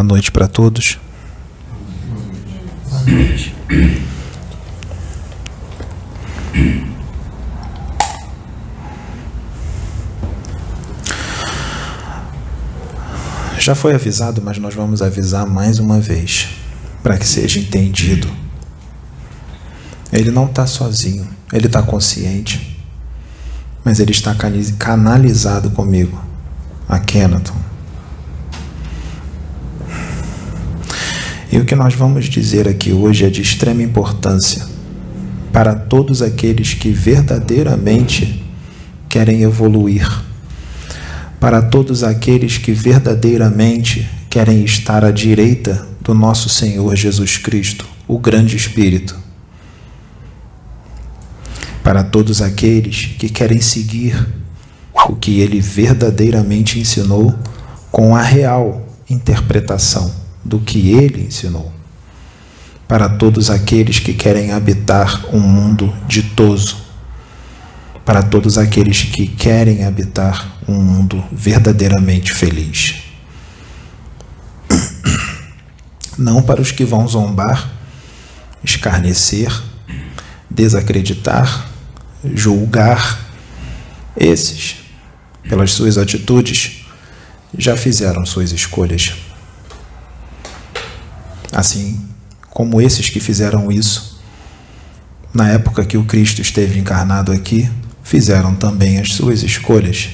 Boa noite para todos. Boa noite. Já foi avisado, mas nós vamos avisar mais uma vez, para que seja entendido. Ele não está sozinho, ele está consciente, mas ele está canalizado comigo, a Kenaton. E o que nós vamos dizer aqui hoje é de extrema importância para todos aqueles que verdadeiramente querem evoluir, para todos aqueles que verdadeiramente querem estar à direita do nosso Senhor Jesus Cristo, o grande Espírito, para todos aqueles que querem seguir o que Ele verdadeiramente ensinou com a real interpretação do que Ele ensinou, para todos aqueles que querem habitar um mundo ditoso, para todos aqueles que querem habitar um mundo verdadeiramente feliz. Não para os que vão zombar, escarnecer, desacreditar, julgar. Esses, pelas suas atitudes, já fizeram suas escolhas. Assim como esses que fizeram isso, na época que o Cristo esteve encarnado aqui, fizeram também as suas escolhas.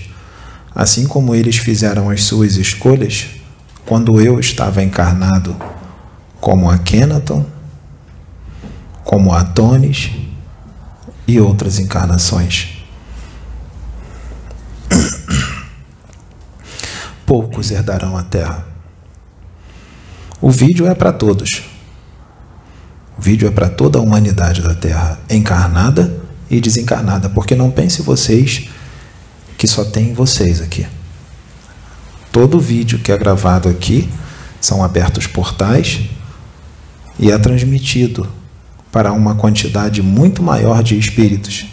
Assim como eles fizeram as suas escolhas, quando eu estava encarnado como a Kenaton, como a Tonis e outras encarnações. Poucos herdarão a Terra. O vídeo é para todos. O vídeo é para toda a humanidade da Terra, encarnada e desencarnada, porque não pense vocês que só tem vocês aqui. Todo vídeo que é gravado aqui são abertos portais e é transmitido para uma quantidade muito maior de espíritos,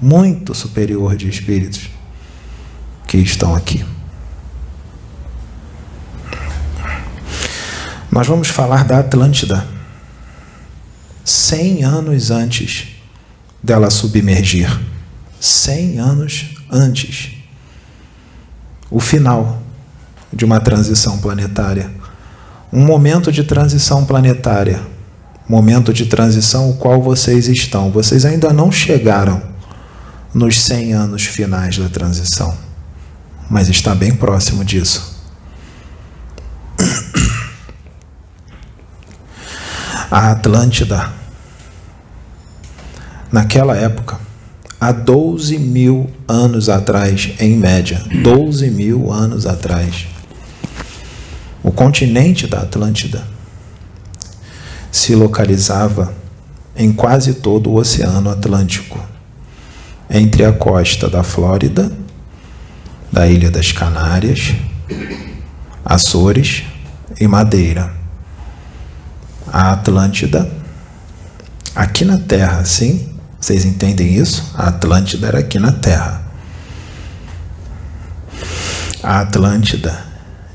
muito superior de espíritos que estão aqui. Nós vamos falar da Atlântida, 100 anos antes dela submergir, 100 anos antes, o final de uma transição planetária, um momento de transição planetária, momento de transição o qual vocês estão. Vocês ainda não chegaram nos 100 anos finais da transição, mas está bem próximo disso. A Atlântida, naquela época, há 12 mil anos atrás, em média, 12 mil anos atrás, o continente da Atlântida se localizava em quase todo o Oceano Atlântico, entre a costa da Flórida, da Ilha das Canárias, Açores e Madeira. A Atlântida, aqui na Terra, sim? Vocês entendem isso? A Atlântida era aqui na Terra. A Atlântida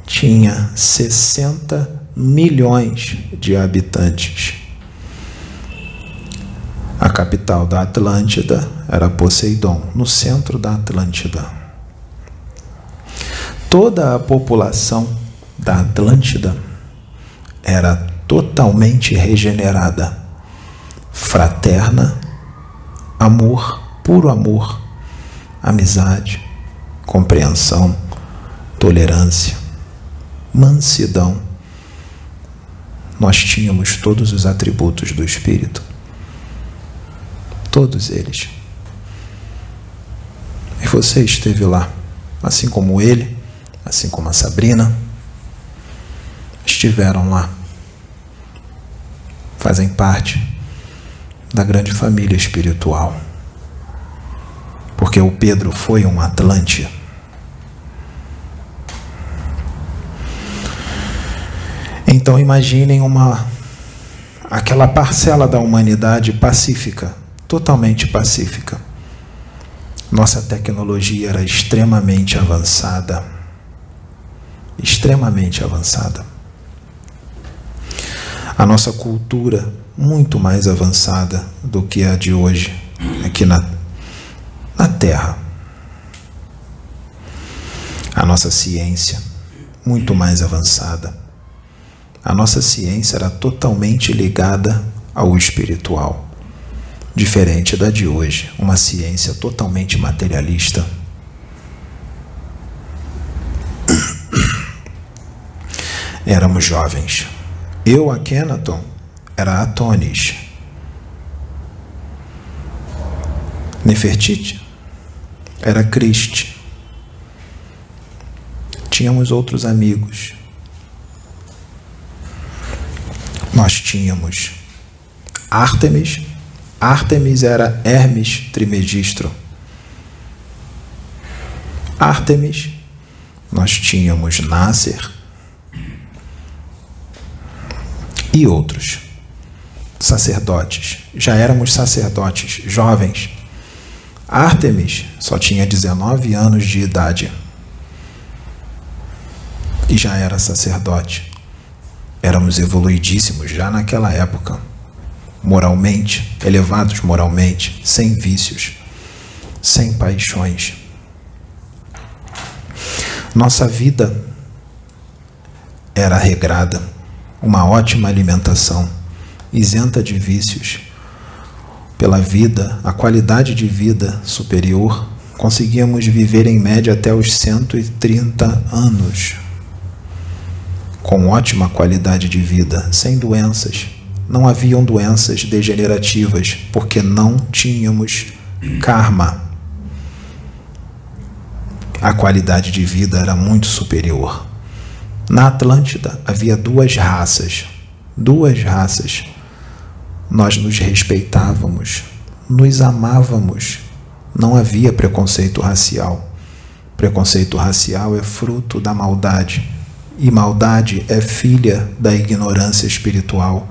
tinha 60 milhões de habitantes. A capital da Atlântida era Poseidon, no centro da Atlântida. Toda a população da Atlântida era totalmente regenerada, fraterna, amor, puro amor, amizade, compreensão, tolerância, mansidão. Nós tínhamos todos os atributos do Espírito, todos eles. E você esteve lá, assim como ele, assim como a Sabrina, estiveram lá. Fazem parte da grande família espiritual. Porque o Pedro foi um Atlante. Então imaginem aquela parcela da humanidade pacífica, totalmente pacífica. Nossa tecnologia era extremamente avançada. Extremamente avançada. A nossa cultura muito mais avançada do que a de hoje, aqui na Terra. A nossa ciência muito mais avançada. A nossa ciência era totalmente ligada ao espiritual, diferente da de hoje, uma ciência totalmente materialista. Éramos jovens. Eu, Akhenaton, era Atonis. Nefertiti era Christ. Tínhamos outros amigos. Nós tínhamos Ártemis. Ártemis era Hermes Trismegistro. Ártemis. Nós tínhamos Nasser. E outros sacerdotes. Já éramos sacerdotes, jovens. Ártemis só tinha 19 anos de idade e já era sacerdote. Éramos evoluidíssimos já naquela época, moralmente, elevados moralmente, sem vícios, sem paixões. Nossa vida era regrada, uma ótima alimentação, isenta de vícios. Pela vida, a qualidade de vida superior, conseguíamos viver em média até os 130 anos, com ótima qualidade de vida, sem doenças. Não haviam doenças degenerativas, porque não tínhamos karma. A qualidade de vida era muito superior. Na Atlântida havia duas raças. Nós nos respeitávamos, nos amávamos. Não havia preconceito racial. Preconceito racial é fruto da maldade. E maldade é filha da ignorância espiritual.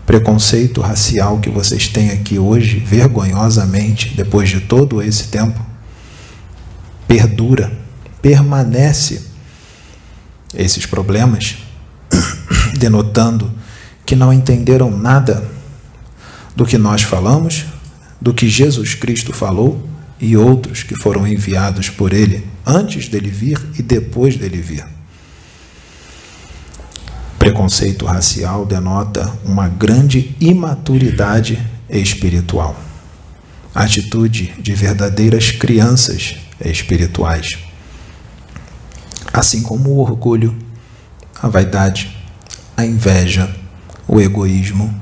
Preconceito racial que vocês têm aqui hoje, vergonhosamente, depois de todo esse tempo, perdura, permanece. Esses problemas, denotando que não entenderam nada do que nós falamos, do que Jesus Cristo falou e outros que foram enviados por Ele antes dele vir e depois dele vir. Preconceito racial denota uma grande imaturidade espiritual, atitude de verdadeiras crianças espirituais, assim como o orgulho, a vaidade, a inveja, o egoísmo,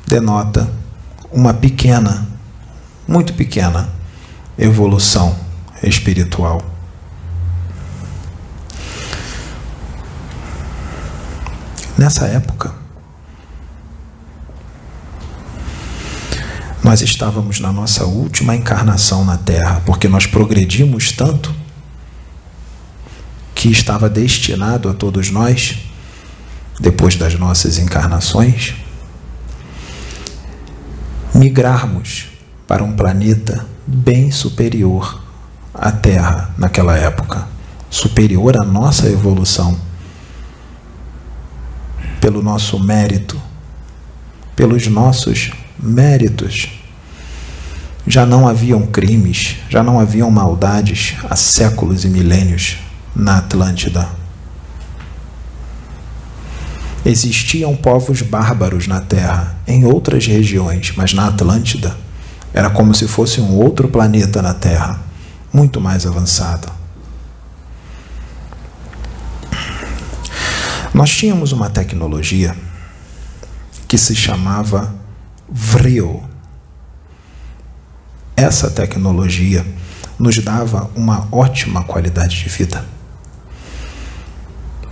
denota uma pequena, muito pequena evolução espiritual. Nessa época, nós estávamos na nossa última encarnação na Terra, porque nós progredimos tanto que estava destinado a todos nós, depois das nossas encarnações, migrarmos para um planeta bem superior à Terra naquela época, superior à nossa evolução, pelo nosso mérito, pelos nossos méritos. Já não haviam crimes, já não haviam maldades há séculos e milênios na Atlântida. Existiam povos bárbaros na Terra, em outras regiões, mas na Atlântida era como se fosse um outro planeta na Terra, muito mais avançado. Nós tínhamos uma tecnologia que se chamava Vril. Essa tecnologia nos dava uma ótima qualidade de vida.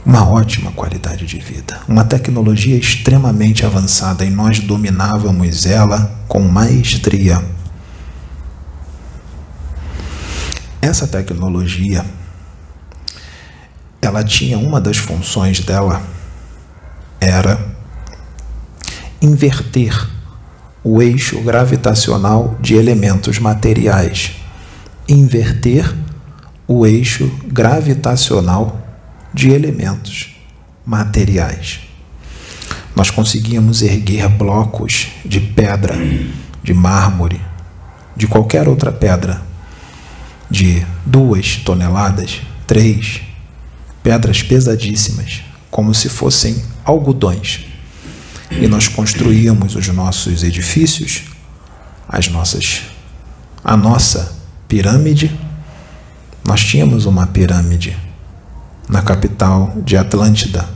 Uma ótima qualidade de vida. Uma tecnologia extremamente avançada e nós dominávamos ela com maestria. Essa tecnologia, ela tinha uma das funções dela, era inverter o eixo gravitacional de elementos materiais. Inverter o eixo gravitacional de elementos materiais. Nós conseguíamos erguer blocos de pedra, de mármore, de qualquer outra pedra, de 2 toneladas, 3, pedras pesadíssimas, como se fossem algodões. E nós construíamos os nossos edifícios, a nossa pirâmide. Nós tínhamos uma pirâmide na capital de Atlântida,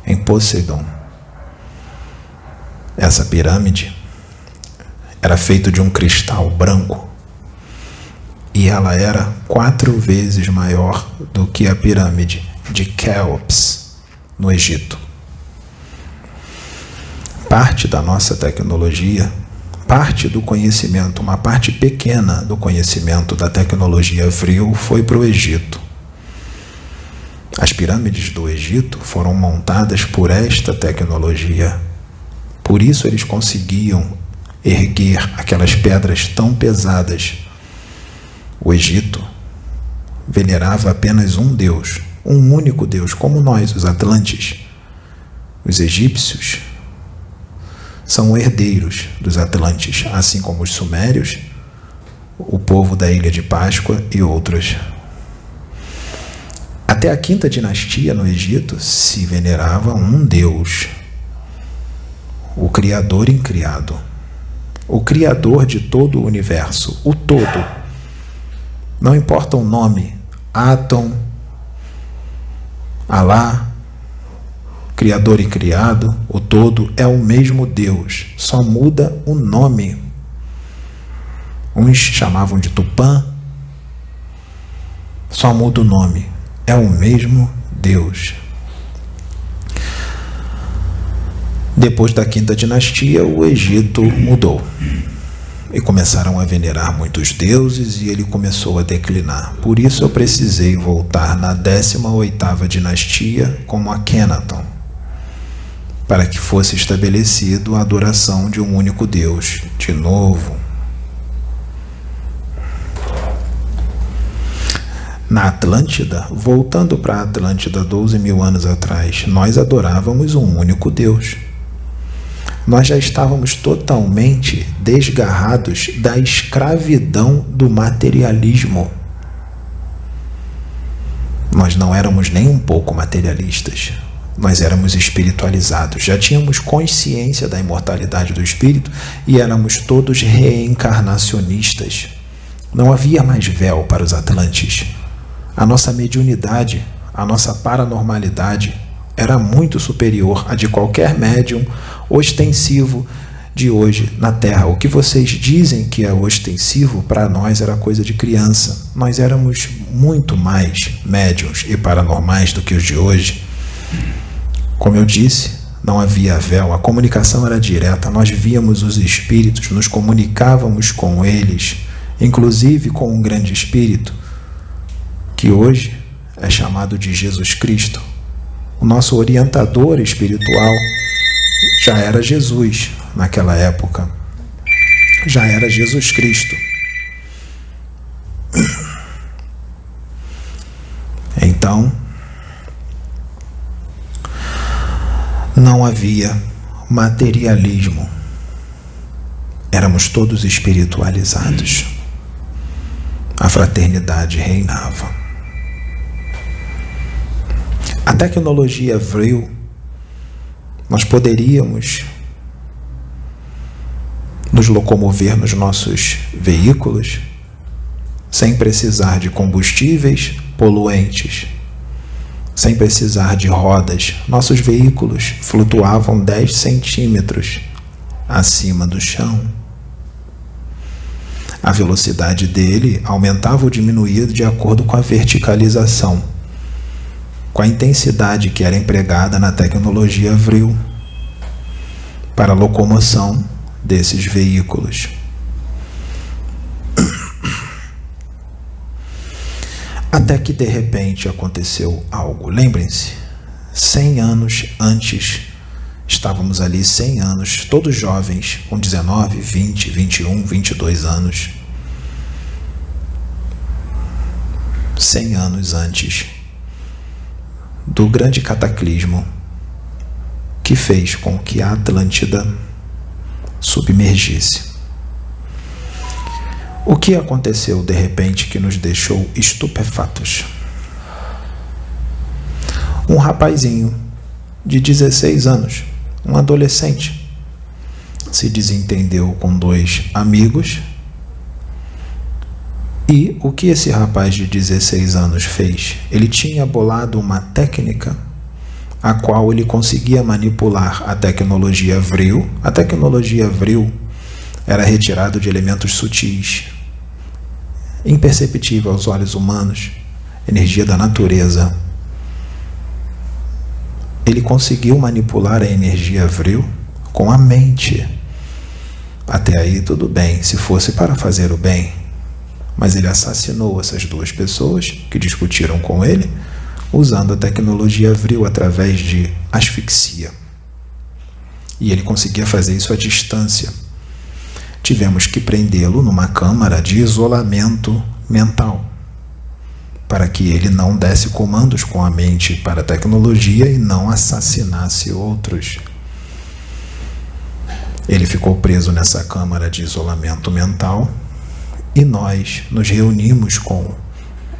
em Poseidon. Essa pirâmide era feita de um cristal branco e ela era 4 vezes maior do que a pirâmide de Quéops, no Egito. Parte da nossa tecnologia, parte do conhecimento, uma parte pequena do conhecimento da tecnologia Vril foi para o Egito. As pirâmides do Egito foram montadas por esta tecnologia. Por isso eles conseguiam erguer aquelas pedras tão pesadas. O Egito venerava apenas um Deus, um único Deus, como nós, os atlantes. Os egípcios são herdeiros dos atlantes, assim como os sumérios, o povo da Ilha de Páscoa e outros. Até a 5ª dinastia no Egito se venerava um Deus, o Criador incriado, o Criador de todo o universo, o todo. Não importa o nome, Atom, Alá, Criador e criado, o todo é o mesmo Deus, só muda o nome. Uns chamavam de Tupã, só muda o nome, é o mesmo Deus. Depois da 5ª dinastia, o Egito mudou e começaram a venerar muitos deuses e ele começou a declinar. Por isso eu precisei voltar na 18ª dinastia como Akhenaton, para que fosse estabelecido a adoração de um único Deus de novo. Na Atlântida, voltando para a Atlântida 12.000 anos atrás, nós adorávamos um único Deus. Nós já estávamos totalmente desgarrados da escravidão do materialismo. Nós não éramos nem um pouco materialistas. Nós éramos espiritualizados, já tínhamos consciência da imortalidade do espírito e éramos todos reencarnacionistas. Não havia mais véu para os atlantes. A nossa mediunidade, a nossa paranormalidade era muito superior à de qualquer médium ostensivo de hoje na Terra. O que vocês dizem que é ostensivo, para nós era coisa de criança. Nós éramos muito mais médiuns e paranormais do que os de hoje. Como eu disse, não havia véu, a comunicação era direta, nós víamos os espíritos, nos comunicávamos com eles, inclusive com um grande espírito, que hoje é chamado de Jesus Cristo. O nosso orientador espiritual já era Jesus naquela época, já era Jesus Cristo. Então, não havia materialismo. Éramos todos espiritualizados. A fraternidade reinava. A tecnologia Vril, nós poderíamos nos locomover nos nossos veículos sem precisar de combustíveis poluentes, sem precisar de rodas. Nossos veículos flutuavam 10 centímetros acima do chão. A velocidade dele aumentava ou diminuía de acordo com a verticalização, com a intensidade que era empregada na tecnologia Vril para a locomoção desses veículos. Até que de repente aconteceu algo. Lembrem-se, 100 anos antes, estávamos ali 100 anos, todos jovens, com 19, 20, 21, 22 anos. 100 anos antes do grande cataclismo que fez com que a Atlântida submergisse. O que aconteceu de repente que nos deixou estupefatos? Um rapazinho de 16 anos, um adolescente, se desentendeu com 2 amigos. E o que esse rapaz de 16 anos fez? Ele tinha bolado uma técnica a qual ele conseguia manipular a tecnologia Vril. A tecnologia Vril era retirada de elementos sutis, imperceptível aos olhos humanos, energia da natureza. Ele conseguiu manipular a energia Vril com a mente. Até aí tudo bem, se fosse para fazer o bem. Mas ele assassinou essas 2 pessoas que discutiram com ele, usando a tecnologia Vril através de asfixia. E ele conseguia fazer isso à distância. Tivemos que prendê-lo numa câmara de isolamento mental, para que ele não desse comandos com a mente para a tecnologia e não assassinasse outros. Ele ficou preso nessa câmara de isolamento mental e nós nos reunimos com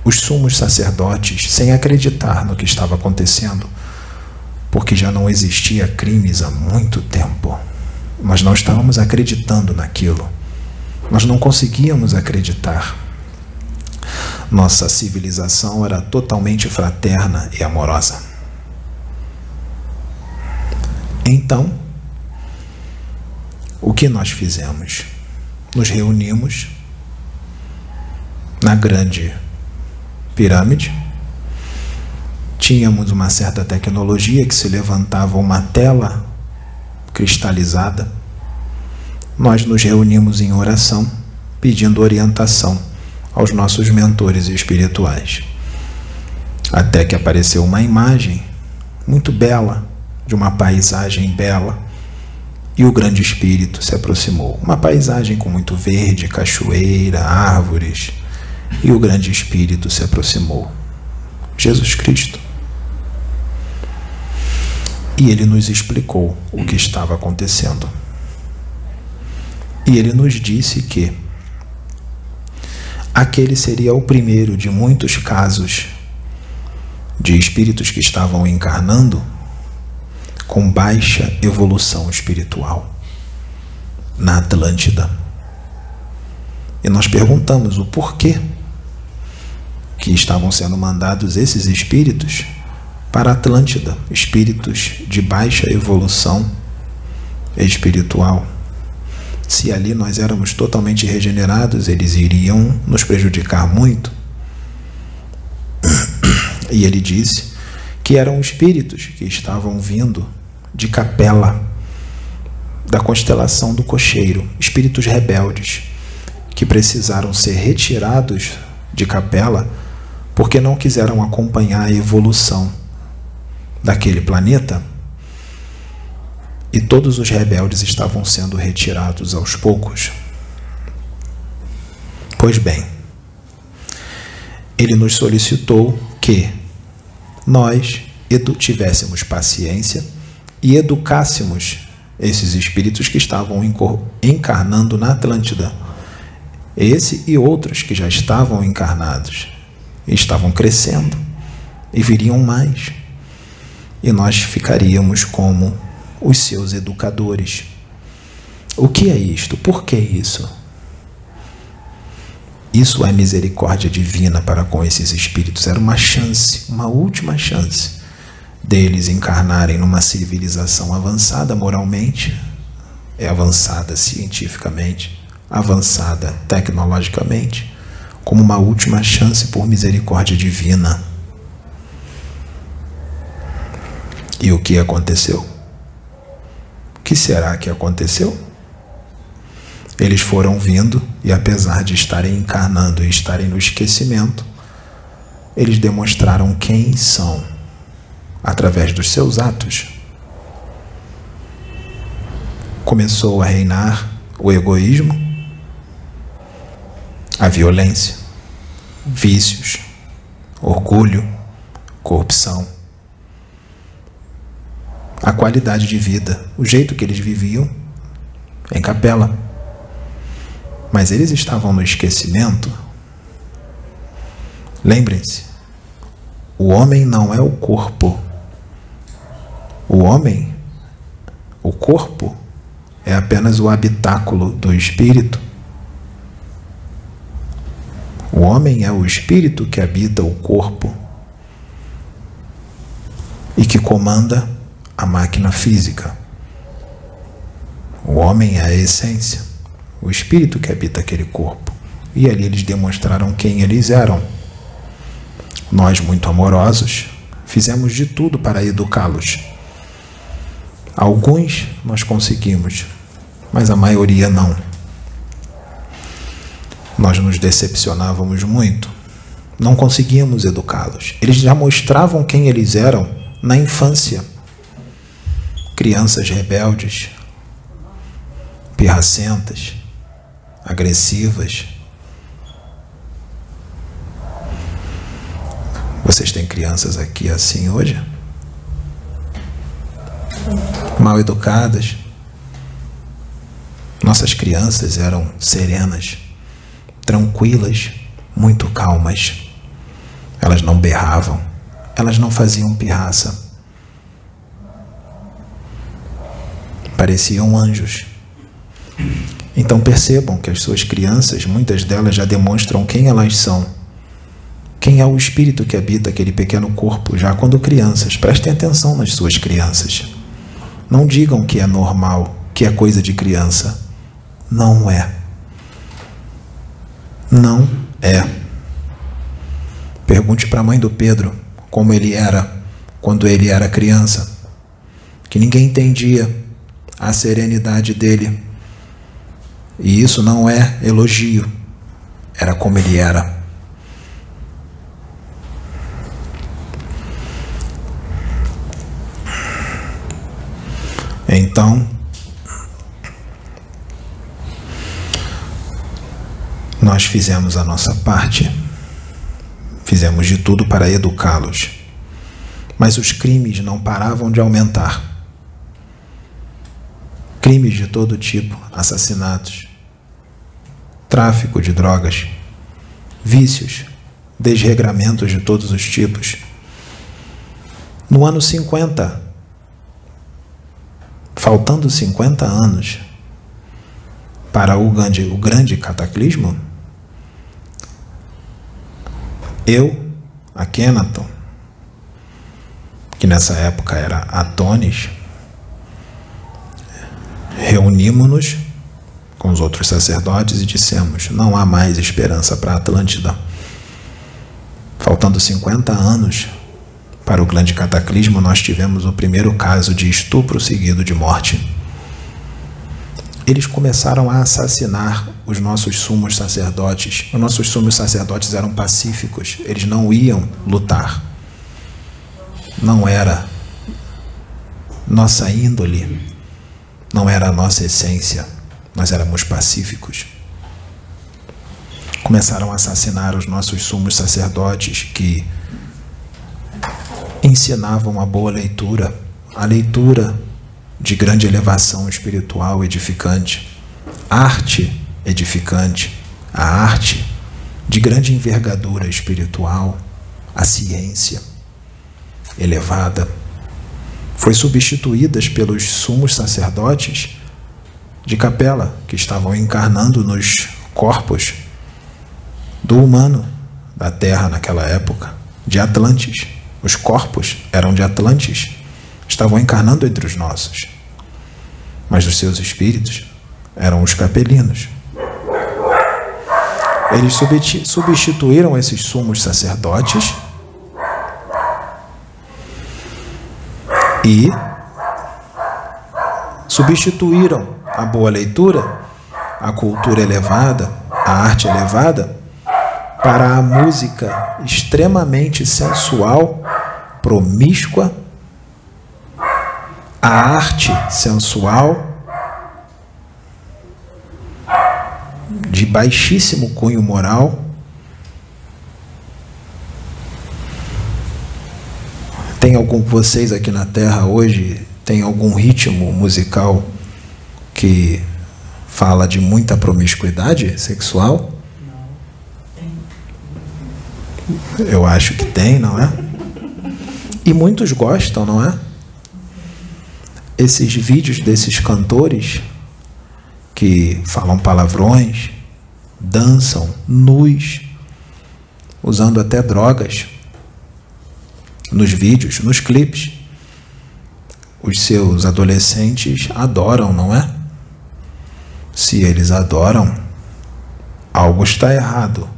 os sumos sacerdotes sem acreditar no que estava acontecendo, porque já não existia crimes há muito tempo. Nós não estávamos acreditando naquilo. Nós não conseguíamos acreditar. Nossa civilização era totalmente fraterna e amorosa. Então, o que nós fizemos? Nos reunimos na grande pirâmide. Tínhamos uma certa tecnologia que se levantava uma tela cristalizada. Nós nos reunimos em oração, pedindo orientação aos nossos mentores espirituais. Até que apareceu uma imagem muito bela, de uma paisagem bela, e o grande espírito se aproximou. Uma paisagem com muito verde, cachoeira, árvores, e o grande espírito se aproximou. Jesus Cristo. E ele nos explicou o que estava acontecendo. E ele nos disse que aquele seria o primeiro de muitos casos de espíritos que estavam encarnando com baixa evolução espiritual na Atlântida. E nós perguntamos o porquê que estavam sendo mandados esses espíritos para a Atlântida, espíritos de baixa evolução espiritual. Se ali nós éramos totalmente regenerados, eles iriam nos prejudicar muito. E ele disse que eram espíritos que estavam vindo de Capela, da constelação do Cocheiro, espíritos rebeldes, que precisaram ser retirados de Capela porque não quiseram acompanhar a evolução daquele planeta, e todos os rebeldes estavam sendo retirados aos poucos. Pois bem, ele nos solicitou que nós tivéssemos paciência e educássemos esses espíritos que estavam encarnando na Atlântida. Esse e outros que já estavam encarnados, e estavam crescendo, e viriam mais. E nós ficaríamos como os seus educadores. O que é isto? Por que isso? Isso é misericórdia divina para com esses espíritos. Era uma chance, uma última chance deles encarnarem numa civilização avançada moralmente, avançada cientificamente, avançada tecnologicamente, como uma última chance por misericórdia divina. E o que aconteceu? O que será que aconteceu? Eles foram vindo e, apesar de estarem encarnando e estarem no esquecimento, eles demonstraram quem são através dos seus atos. Começou a reinar o egoísmo, a violência, vícios, orgulho, corrupção, a qualidade de vida, o jeito que eles viviam em Capela. Mas eles estavam no esquecimento. Lembrem-se, o homem não é o corpo. O corpo é apenas o habitáculo do espírito. O homem é o espírito que habita o corpo e que comanda a máquina física. O homem é a essência, o espírito que habita aquele corpo. E ali eles demonstraram quem eles eram. Nós, muito amorosos, fizemos de tudo para educá-los. Alguns nós conseguimos, mas a maioria não. Nós nos decepcionávamos muito. Não conseguíamos educá-los. Eles já mostravam quem eles eram na infância. Crianças rebeldes, pirracentas, agressivas. Vocês têm crianças aqui assim hoje? Mal educadas. Nossas crianças eram serenas, tranquilas, muito calmas. Elas não berravam, elas não faziam pirraça. Pareciam anjos. Então percebam que as suas crianças, muitas delas já demonstram quem elas são. Quem é o espírito que habita aquele pequeno corpo, já quando crianças. Prestem atenção nas suas crianças. Não digam que é normal, que é coisa de criança. Não é. Não é. Pergunte para a mãe do Pedro como ele era quando ele era criança, que ninguém entendia a serenidade dele. E isso não é elogio, era como ele era. Então, nós fizemos a nossa parte, fizemos de tudo para educá-los, mas os crimes não paravam de aumentar. Crimes de todo tipo, assassinatos, tráfico de drogas, vícios, desregramentos de todos os tipos. No ano 50, faltando 50 anos para o grande cataclismo, eu, Akhenaton, que nessa época era Atonis, reunimos-nos com os outros sacerdotes e dissemos: não há mais esperança para a Atlântida. Faltando 50 anos para o grande cataclismo, nós tivemos o primeiro caso de estupro seguido de morte. Eles começaram a assassinar os nossos sumos sacerdotes. Os nossos sumos sacerdotes eram pacíficos, eles não iam lutar. Não era nossa índole, não era a nossa essência, nós éramos pacíficos. Começaram a assassinar os nossos sumos sacerdotes que ensinavam a boa leitura, a leitura de grande elevação espiritual edificante, arte edificante, a arte de grande envergadura espiritual, a ciência elevada. Foi substituídas pelos sumos sacerdotes de Capela, que estavam encarnando nos corpos do humano da Terra naquela época, de Atlantes. Os corpos eram de Atlantes, estavam encarnando entre os nossos, mas os seus espíritos eram os capelinos. Eles substituíram esses sumos sacerdotes e substituíram a boa leitura, a cultura elevada, a arte elevada, para a música extremamente sensual, promíscua, a arte sensual de baixíssimo cunho moral. Tem algum de vocês aqui na Terra hoje tem algum ritmo musical que fala de muita promiscuidade sexual? Não. Eu acho que tem, não é? E muitos gostam, não é? Esses vídeos desses cantores que falam palavrões, dançam nus, usando até drogas nos vídeos, nos clipes. Os seus adolescentes adoram, não é? Se eles adoram, algo está errado.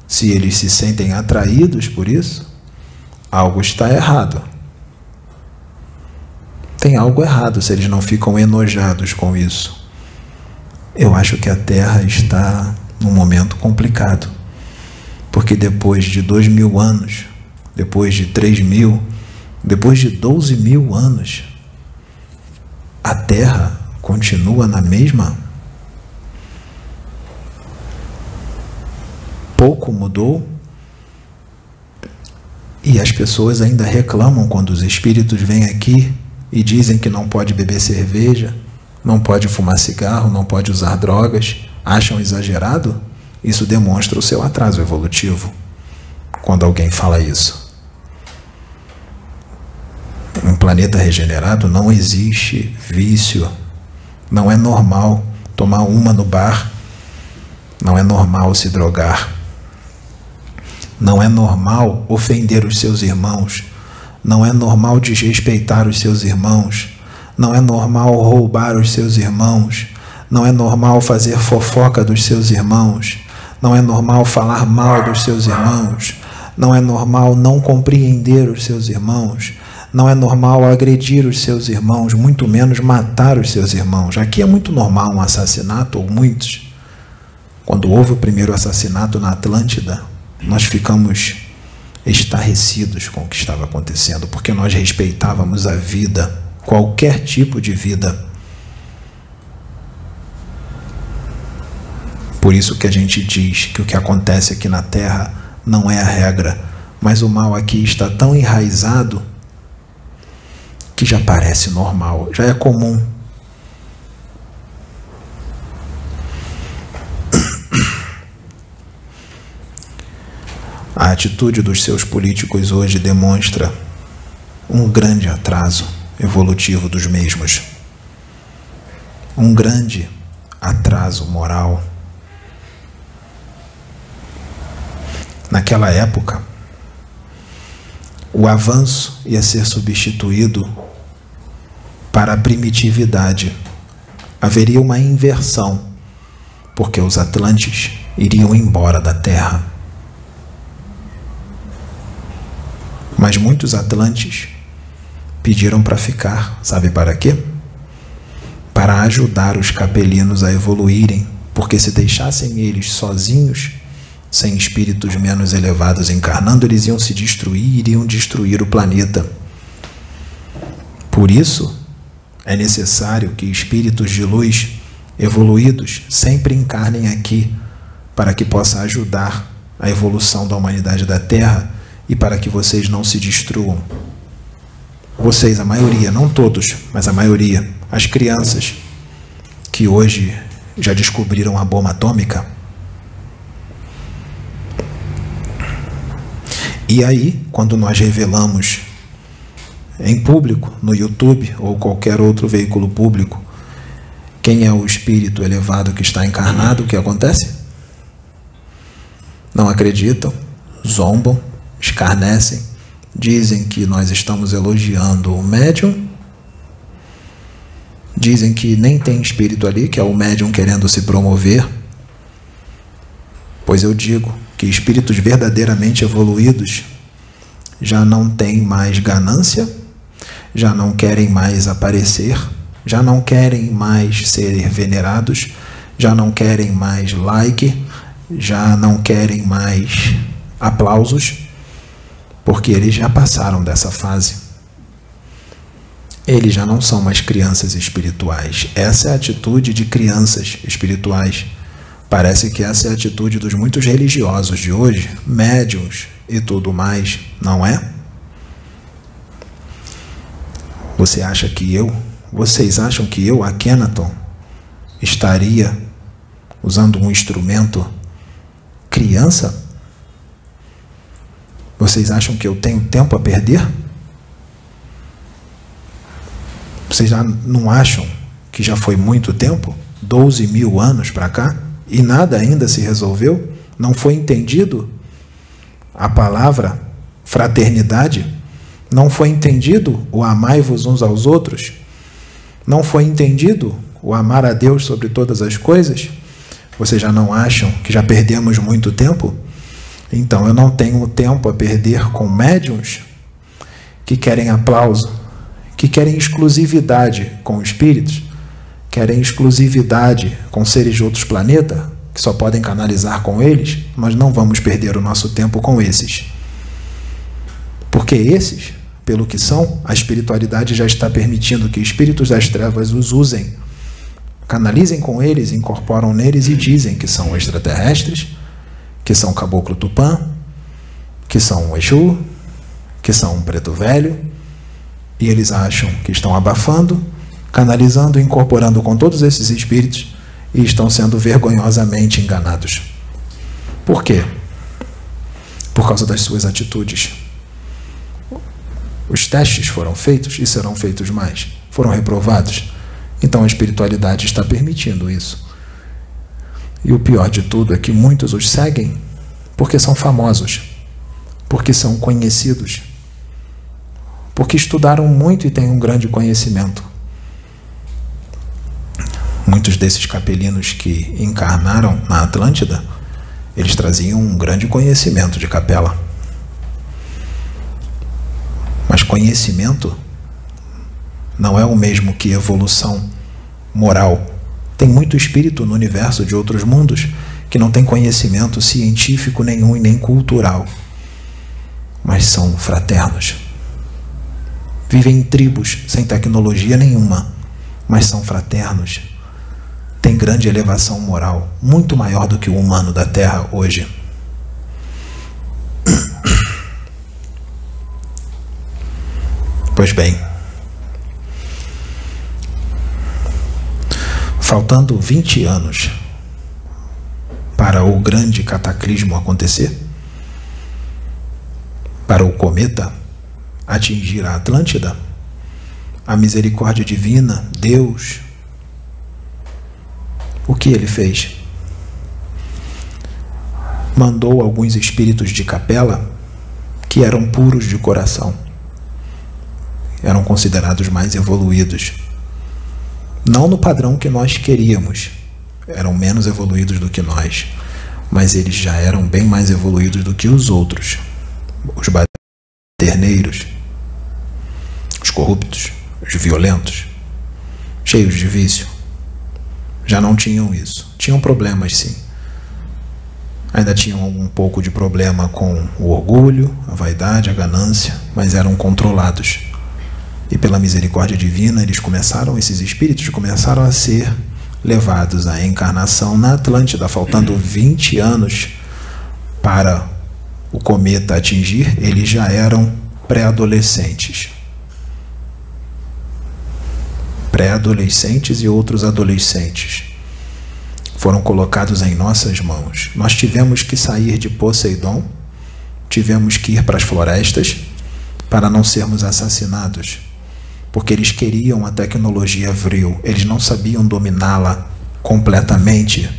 Se eles se sentem atraídos por isso, algo está errado. Tem algo errado se eles não ficam enojados com isso. Eu acho que a Terra está num momento complicado, porque depois de 2000 anos, depois de 3000, depois de 12.000 anos, a Terra continua na mesma. Pouco mudou. E as pessoas ainda reclamam quando os espíritos vêm aqui e dizem que não pode beber cerveja, não pode fumar cigarro, não pode usar drogas. Acham exagerado? Isso demonstra o seu atraso evolutivo, quando alguém fala isso. Em planeta regenerado não existe vício. Não é normal tomar uma no bar. Não é normal se drogar. Não é normal ofender os seus irmãos. Não é normal desrespeitar os seus irmãos. Não é normal roubar os seus irmãos. Não é normal fazer fofoca dos seus irmãos. Não é normal falar mal dos seus irmãos. Não é normal não compreender os seus irmãos. Não é normal agredir os seus irmãos, muito menos matar os seus irmãos. Aqui é muito normal um assassinato, ou muitos. Quando houve o primeiro assassinato na Atlântida, nós ficamos estarrecidos com o que estava acontecendo, porque nós respeitávamos a vida, qualquer tipo de vida. Por isso que a gente diz que o que acontece aqui na Terra não é a regra, mas o mal aqui está tão enraizado que já parece normal, já é comum. A atitude dos seus políticos hoje demonstra um grande atraso evolutivo dos mesmos, um grande atraso moral. Naquela época, o avanço ia ser substituído para a primitividade. Haveria uma inversão, porque os Atlantes iriam embora da Terra. Mas muitos Atlantes pediram para ficar. Sabe para quê? Para ajudar os capelinos a evoluírem, porque se deixassem eles sozinhos, sem espíritos menos elevados encarnando, eles iam se destruir, iriam destruir o planeta. Por isso, é necessário que espíritos de luz evoluídos sempre encarnem aqui, para que possa ajudar a evolução da humanidade da Terra e para que vocês não se destruam. Vocês, a maioria, não todos, mas a maioria, as crianças que hoje já descobriram a bomba atômica. E aí, quando nós revelamos em público, no YouTube ou qualquer outro veículo público, quem é o espírito elevado que está encarnado, o que acontece? Não acreditam, zombam, escarnecem, dizem que nós estamos elogiando o médium, dizem que nem tem espírito ali, que é o médium querendo se promover. Pois eu digo que espíritos verdadeiramente evoluídos já não têm mais ganância, já não querem mais aparecer, já não querem mais ser venerados, já não querem mais like, já não querem mais aplausos, porque eles já passaram dessa fase. Eles já não são mais crianças espirituais. Essa é a atitude de crianças espirituais. Parece que essa é a atitude dos muitos religiosos de hoje, médiuns e tudo mais, não é? Vocês acham que eu, Akhenaton, estaria usando um instrumento criança? Vocês acham que eu tenho tempo a perder? Vocês já não acham que já foi muito tempo? 12 mil anos para cá? E nada ainda se resolveu? Não foi entendido a palavra fraternidade? Não foi entendido o amai-vos uns aos outros? Não foi entendido o amar a Deus sobre todas as coisas? Vocês já não acham que já perdemos muito tempo? Então eu não tenho tempo a perder com médiuns que querem aplauso, que querem exclusividade com espíritos, querem exclusividade com seres de outros planetas, que só podem canalizar com eles. Nós não vamos perder o nosso tempo com esses. Porque esses, pelo que são, a espiritualidade já está permitindo que espíritos das trevas os usem, canalizem com eles, incorporam neles e dizem que são extraterrestres, que são Caboclo Tupã, que são um Exu, que são um Preto Velho, e eles acham que estão abafando, canalizando e incorporando com todos esses espíritos e estão sendo vergonhosamente enganados. Por quê? Por causa das suas atitudes. Os testes foram feitos e serão feitos mais. Foram reprovados. Então a espiritualidade está permitindo isso. E o pior de tudo é que muitos os seguem porque são famosos, porque são conhecidos, porque estudaram muito e têm um grande conhecimento. Muitos desses capelinos que encarnaram na Atlântida, eles traziam um grande conhecimento de capela. Mas conhecimento não é o mesmo que evolução moral. Tem muito espírito no universo de outros mundos que não tem conhecimento científico nenhum e nem cultural, mas são fraternos. Vivem em tribos sem tecnologia nenhuma, mas são fraternos. Tem grande elevação moral, muito maior do que o humano da Terra hoje. Pois bem, faltando 20 anos para o grande cataclismo acontecer, para o cometa atingir a Atlântida, a misericórdia divina, Deus, o que ele fez? Mandou alguns espíritos de capela que eram puros de coração, eram considerados mais evoluídos. Não no padrão que nós queríamos, eram menos evoluídos do que nós, mas eles já eram bem mais evoluídos do que os outros, os baderneiros, os corruptos, os violentos, cheios de vício. Já não tinham isso. Tinham problemas, sim. Ainda tinham um pouco de problema com o orgulho, a vaidade, a ganância, mas eram controlados. E pela misericórdia divina, esses espíritos começaram a ser levados à encarnação na Atlântida, faltando 20 anos para o cometa atingir, eles já eram pré-adolescentes. Pré-adolescentes e outros adolescentes foram colocados em nossas mãos. Nós tivemos que sair de Poseidon, tivemos que ir para as florestas para não sermos assassinados, porque eles queriam a tecnologia vril, eles não sabiam dominá-la completamente.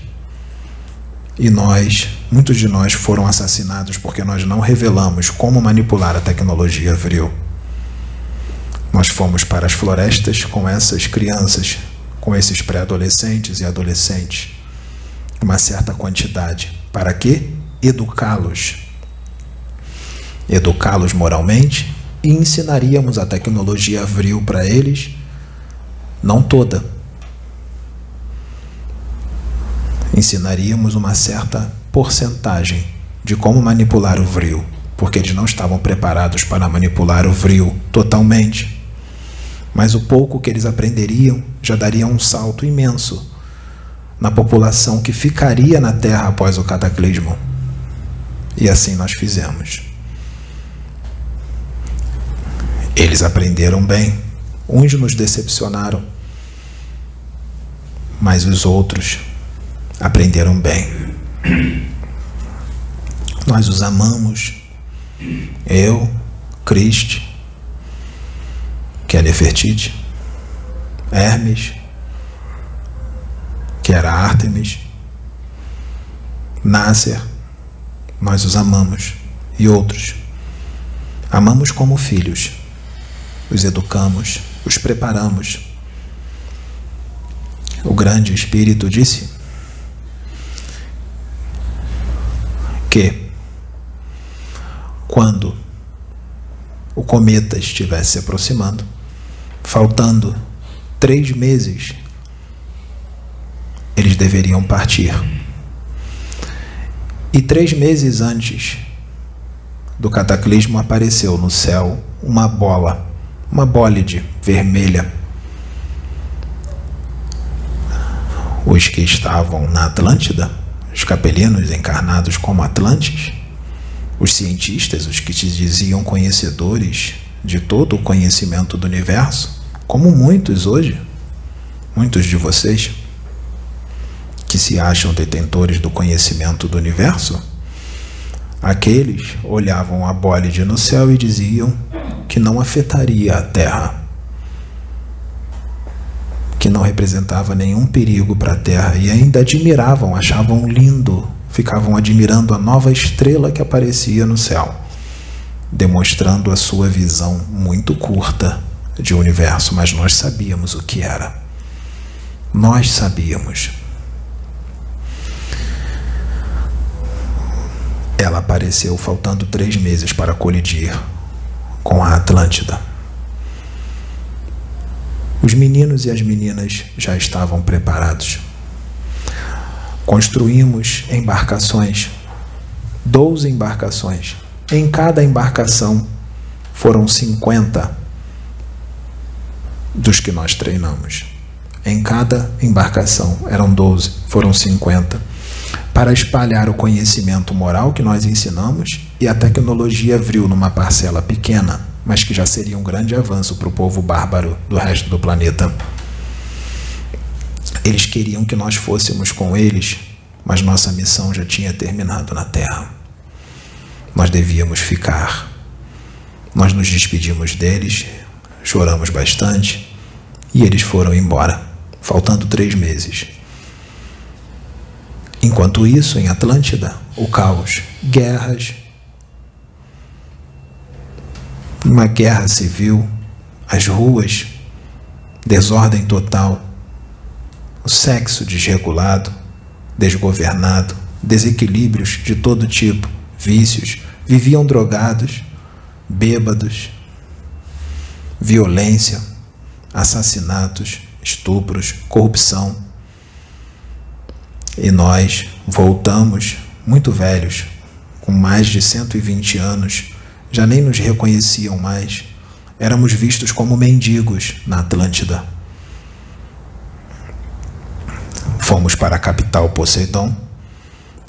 E muitos de nós foram assassinados porque nós não revelamos como manipular a tecnologia vril. Nós fomos para as florestas com essas crianças, com esses pré-adolescentes e adolescentes, uma certa quantidade. Para quê? Educá-los. Educá-los moralmente, e ensinaríamos a tecnologia vril para eles, não toda. Ensinaríamos uma certa porcentagem de como manipular o vril, porque eles não estavam preparados para manipular o vril totalmente. Mas o pouco que eles aprenderiam já daria um salto imenso na população que ficaria na Terra após o cataclismo. E assim nós fizemos. Eles aprenderam bem, Uns nos decepcionaram, mas os outros aprenderam bem. Nós os amamos. Eu, Cristo, que é Nefertiti, Hermes, que era Ártemis, Nasser, nós os amamos, e outros. Amamos como filhos, os educamos, os preparamos. O grande Espírito disse que quando o cometa estivesse se aproximando, faltando 3 meses, eles deveriam partir. E 3 meses antes do cataclismo apareceu no céu uma bola, uma bólide vermelha. Os que estavam na Atlântida, os capelinos encarnados como Atlantes, os cientistas, os que se diziam conhecedores de todo o conhecimento do universo, como muitos hoje, muitos de vocês, que se acham detentores do conhecimento do universo, aqueles olhavam a bólide no céu e diziam que não afetaria a Terra, que não representava nenhum perigo para a Terra, e ainda admiravam, achavam lindo, ficavam admirando a nova estrela que aparecia no céu, demonstrando a sua visão muito curta de universo, mas nós sabíamos o que era. Nós sabíamos. Ela apareceu faltando 3 meses para colidir com a Atlântida. Os meninos e as meninas já estavam preparados. Construímos embarcações, 12 embarcações. Em cada embarcação foram 50 dos que nós treinamos. Em cada embarcação eram 12, foram 50. Para espalhar o conhecimento moral que nós ensinamos e a tecnologia vril numa parcela pequena, mas que já seria um grande avanço para o povo bárbaro do resto do planeta. Eles queriam que nós fôssemos com eles, mas nossa missão já tinha terminado na Terra. Nós devíamos ficar. Nós nos despedimos deles, choramos bastante, e eles foram embora, faltando 3 meses. Enquanto isso, em Atlântida, o caos, guerras, uma guerra civil, as ruas, desordem total, o sexo desregulado, desgovernado, desequilíbrios de todo tipo, vícios, viviam drogados, bêbados, violência, assassinatos, estupros, corrupção. E nós voltamos muito velhos, com mais de 120 anos, já nem nos reconheciam mais. Éramos vistos como mendigos na Atlântida. Fomos para a capital Poseidon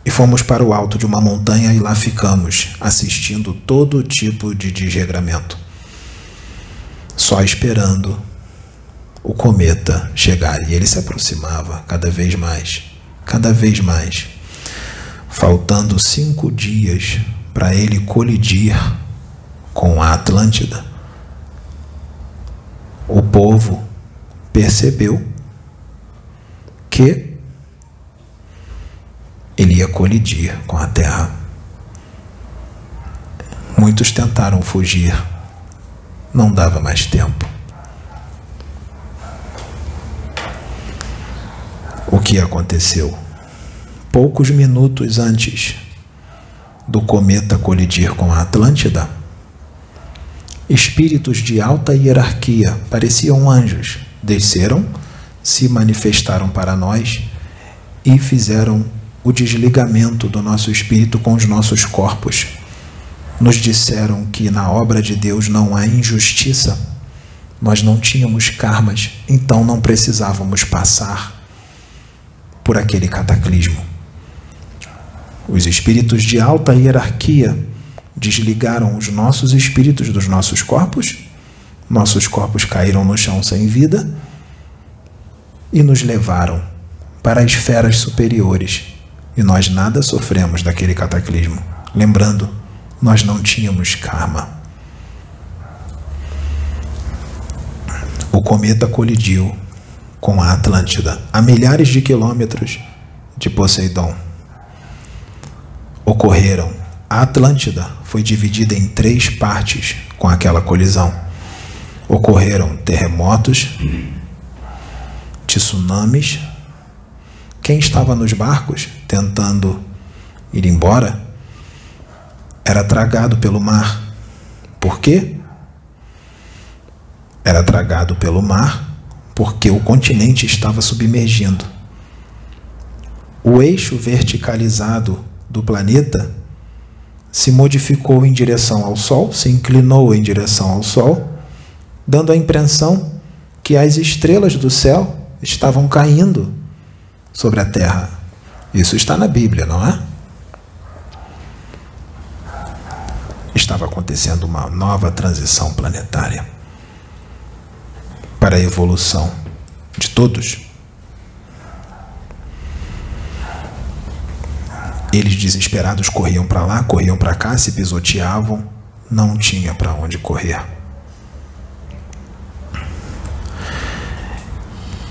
e fomos para o alto de uma montanha e lá ficamos, assistindo todo tipo de desregramento, só esperando o cometa chegar. E ele se aproximava cada vez mais. Faltando 5 dias para ele colidir com a Atlântida, o povo percebeu que ele ia colidir com a Terra. Muitos tentaram fugir, não dava mais tempo. O que aconteceu? Poucos minutos antes do cometa colidir com a Atlântida, espíritos de alta hierarquia, pareciam anjos, desceram, se manifestaram para nós e fizeram o desligamento do nosso espírito com os nossos corpos. Nos disseram que na obra de Deus não há injustiça, nós não tínhamos karmas, então não precisávamos passar por aquele cataclismo. Os espíritos de alta hierarquia desligaram os nossos espíritos dos nossos corpos nossos corpos caíram no chão sem vida e nos levaram para as esferas superiores. E nós nada sofremos daquele cataclismo. Lembrando, nós não tínhamos karma. O cometa colidiu com a Atlântida a milhares de quilômetros de Poseidon. Ocorreram. A Atlântida foi dividida em 3 partes com aquela colisão. Ocorreram terremotos, tsunamis. Quem estava nos barcos tentando ir embora era tragado pelo mar. Por quê? Era tragado pelo mar porque o continente estava submergindo. O eixo verticalizado do planeta se modificou em direção ao Sol, se inclinou em direção ao Sol, dando a impressão que as estrelas do céu estavam caindo sobre a Terra. Isso está na Bíblia, não é? Estava acontecendo uma nova transição planetária para a evolução de todos. Eles desesperados corriam para lá, corriam para cá, se pisoteavam, não tinha para onde correr.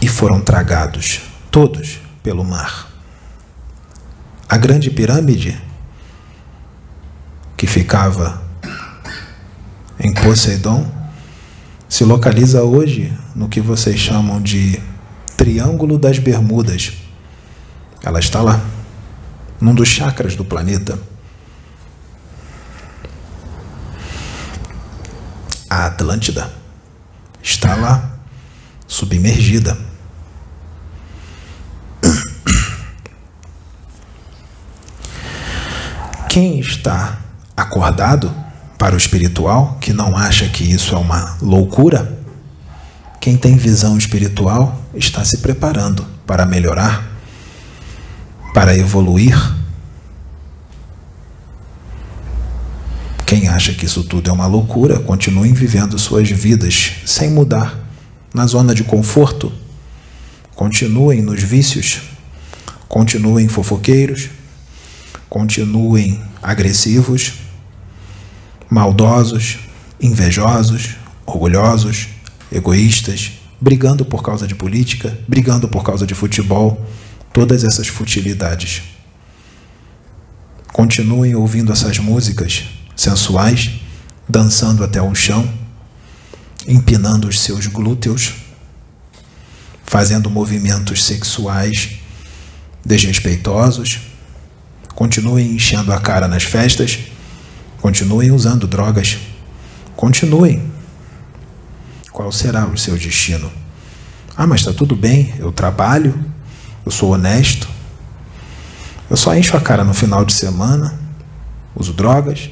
E foram tragados, todos, pelo mar. A grande pirâmide, que ficava em Poseidon, se localiza hoje no que vocês chamam de Triângulo das Bermudas. Ela está lá, num dos chakras do planeta. A Atlântida está lá, submergida. Quem está acordado para o espiritual, que não acha que isso é uma loucura, quem tem visão espiritual está se preparando para melhorar, para evoluir. Quem acha que isso tudo é uma loucura, continuem vivendo suas vidas sem mudar, na zona de conforto, continuem nos vícios, continuem fofoqueiros, continuem agressivos, maldosos, invejosos, orgulhosos, egoístas, brigando por causa de política, brigando por causa de futebol, todas essas futilidades. Continuem ouvindo essas músicas sensuais, dançando até o chão, empinando os seus glúteos, fazendo movimentos sexuais desrespeitosos. Continuem enchendo a cara nas festas, continuem usando drogas, continuem. Qual será o seu destino? Ah, mas está tudo bem, eu trabalho, eu sou honesto, eu só encho a cara no final de semana, uso drogas,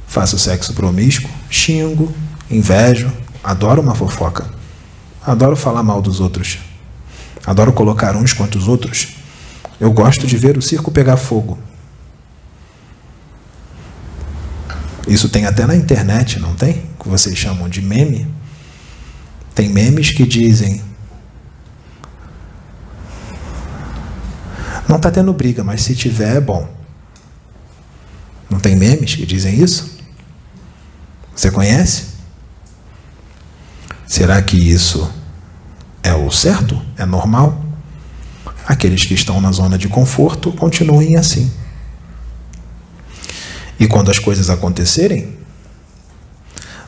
faço sexo promíscuo, xingo, invejo, adoro uma fofoca, adoro falar mal dos outros, adoro colocar uns contra os outros. Eu gosto de ver o circo pegar fogo. Isso tem até na internet, não tem? Que vocês chamam de meme. Tem memes que dizem: não está tendo briga, mas se tiver é bom. Não tem memes que dizem isso? Você conhece? Será que isso é o certo? É normal? Aqueles que estão na zona de conforto continuem assim. E quando as coisas acontecerem,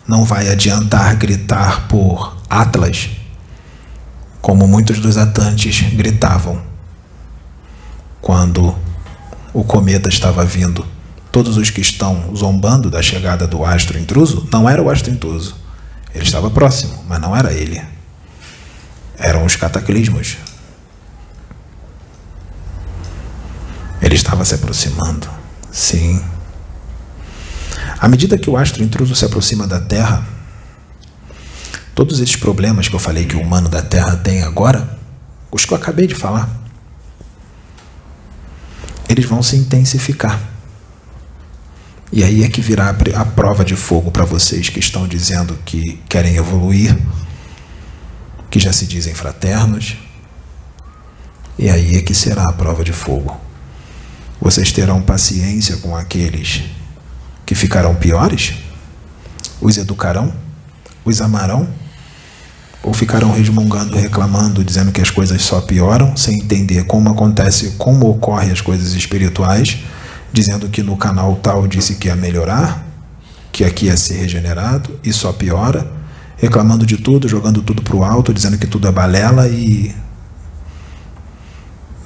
não vai adiantar gritar por Atlas, como muitos dos Atlantes gritavam quando o cometa estava vindo. Todos os que estão zombando da chegada do astro intruso, não era o astro intruso. Ele estava próximo, mas não era ele. Eram os cataclismos. Ele estava se aproximando. Sim. À medida que o astro intruso se aproxima da Terra, todos esses problemas que eu falei que o humano da Terra tem agora, os que eu acabei de falar, eles vão se intensificar. E aí é que virá a prova de fogo para vocês que estão dizendo que querem evoluir, que já se dizem fraternos. E aí é que será a prova de fogo. Vocês terão paciência com aqueles que ficarão piores? Os educarão? Os amarão? Ou ficarão resmungando, reclamando, dizendo que as coisas só pioram, sem entender como ocorrem as coisas espirituais, dizendo que no canal tal disse que ia melhorar, que aqui ia ser regenerado e só piora, reclamando de tudo, jogando tudo para o alto, dizendo que tudo é balela e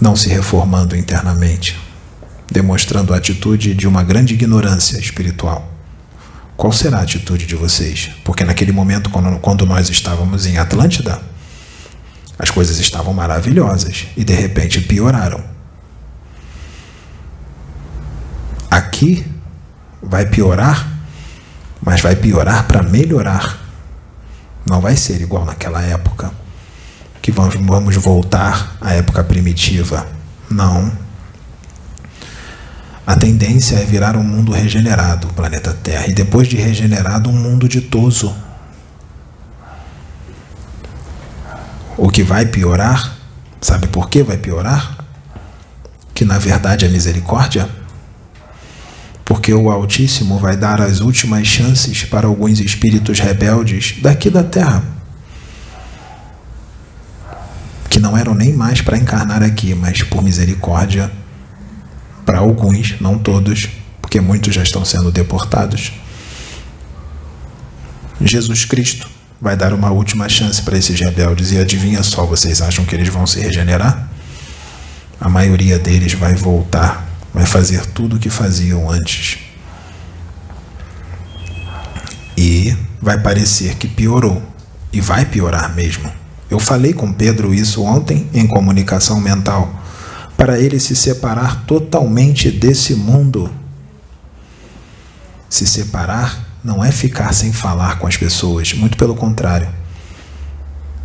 não se reformando internamente, demonstrando a atitude de uma grande ignorância espiritual. Qual será a atitude de vocês? Porque naquele momento, quando nós estávamos em Atlântida, as coisas estavam maravilhosas e de repente pioraram. Aqui vai piorar, mas vai piorar para melhorar. Não vai ser igual naquela época, que vamos voltar à época primitiva. Não. A tendência é virar um mundo regenerado, o planeta Terra, e depois de regenerado, um mundo ditoso. O que vai piorar, sabe por que vai piorar? Que na verdade é misericórdia. Porque o Altíssimo vai dar as últimas chances para alguns espíritos rebeldes daqui da Terra, que não eram nem mais para encarnar aqui, mas por misericórdia, para alguns, não todos, porque muitos já estão sendo deportados. Jesus Cristo vai dar uma última chance para esses rebeldes e adivinha só, vocês acham que eles vão se regenerar? A maioria deles vai voltar, vai fazer tudo o que faziam antes. E vai parecer que piorou, e vai piorar mesmo. Eu falei com Pedro isso ontem em comunicação mental, para ele se separar totalmente desse mundo. Se separar não é ficar sem falar com as pessoas, muito pelo contrário.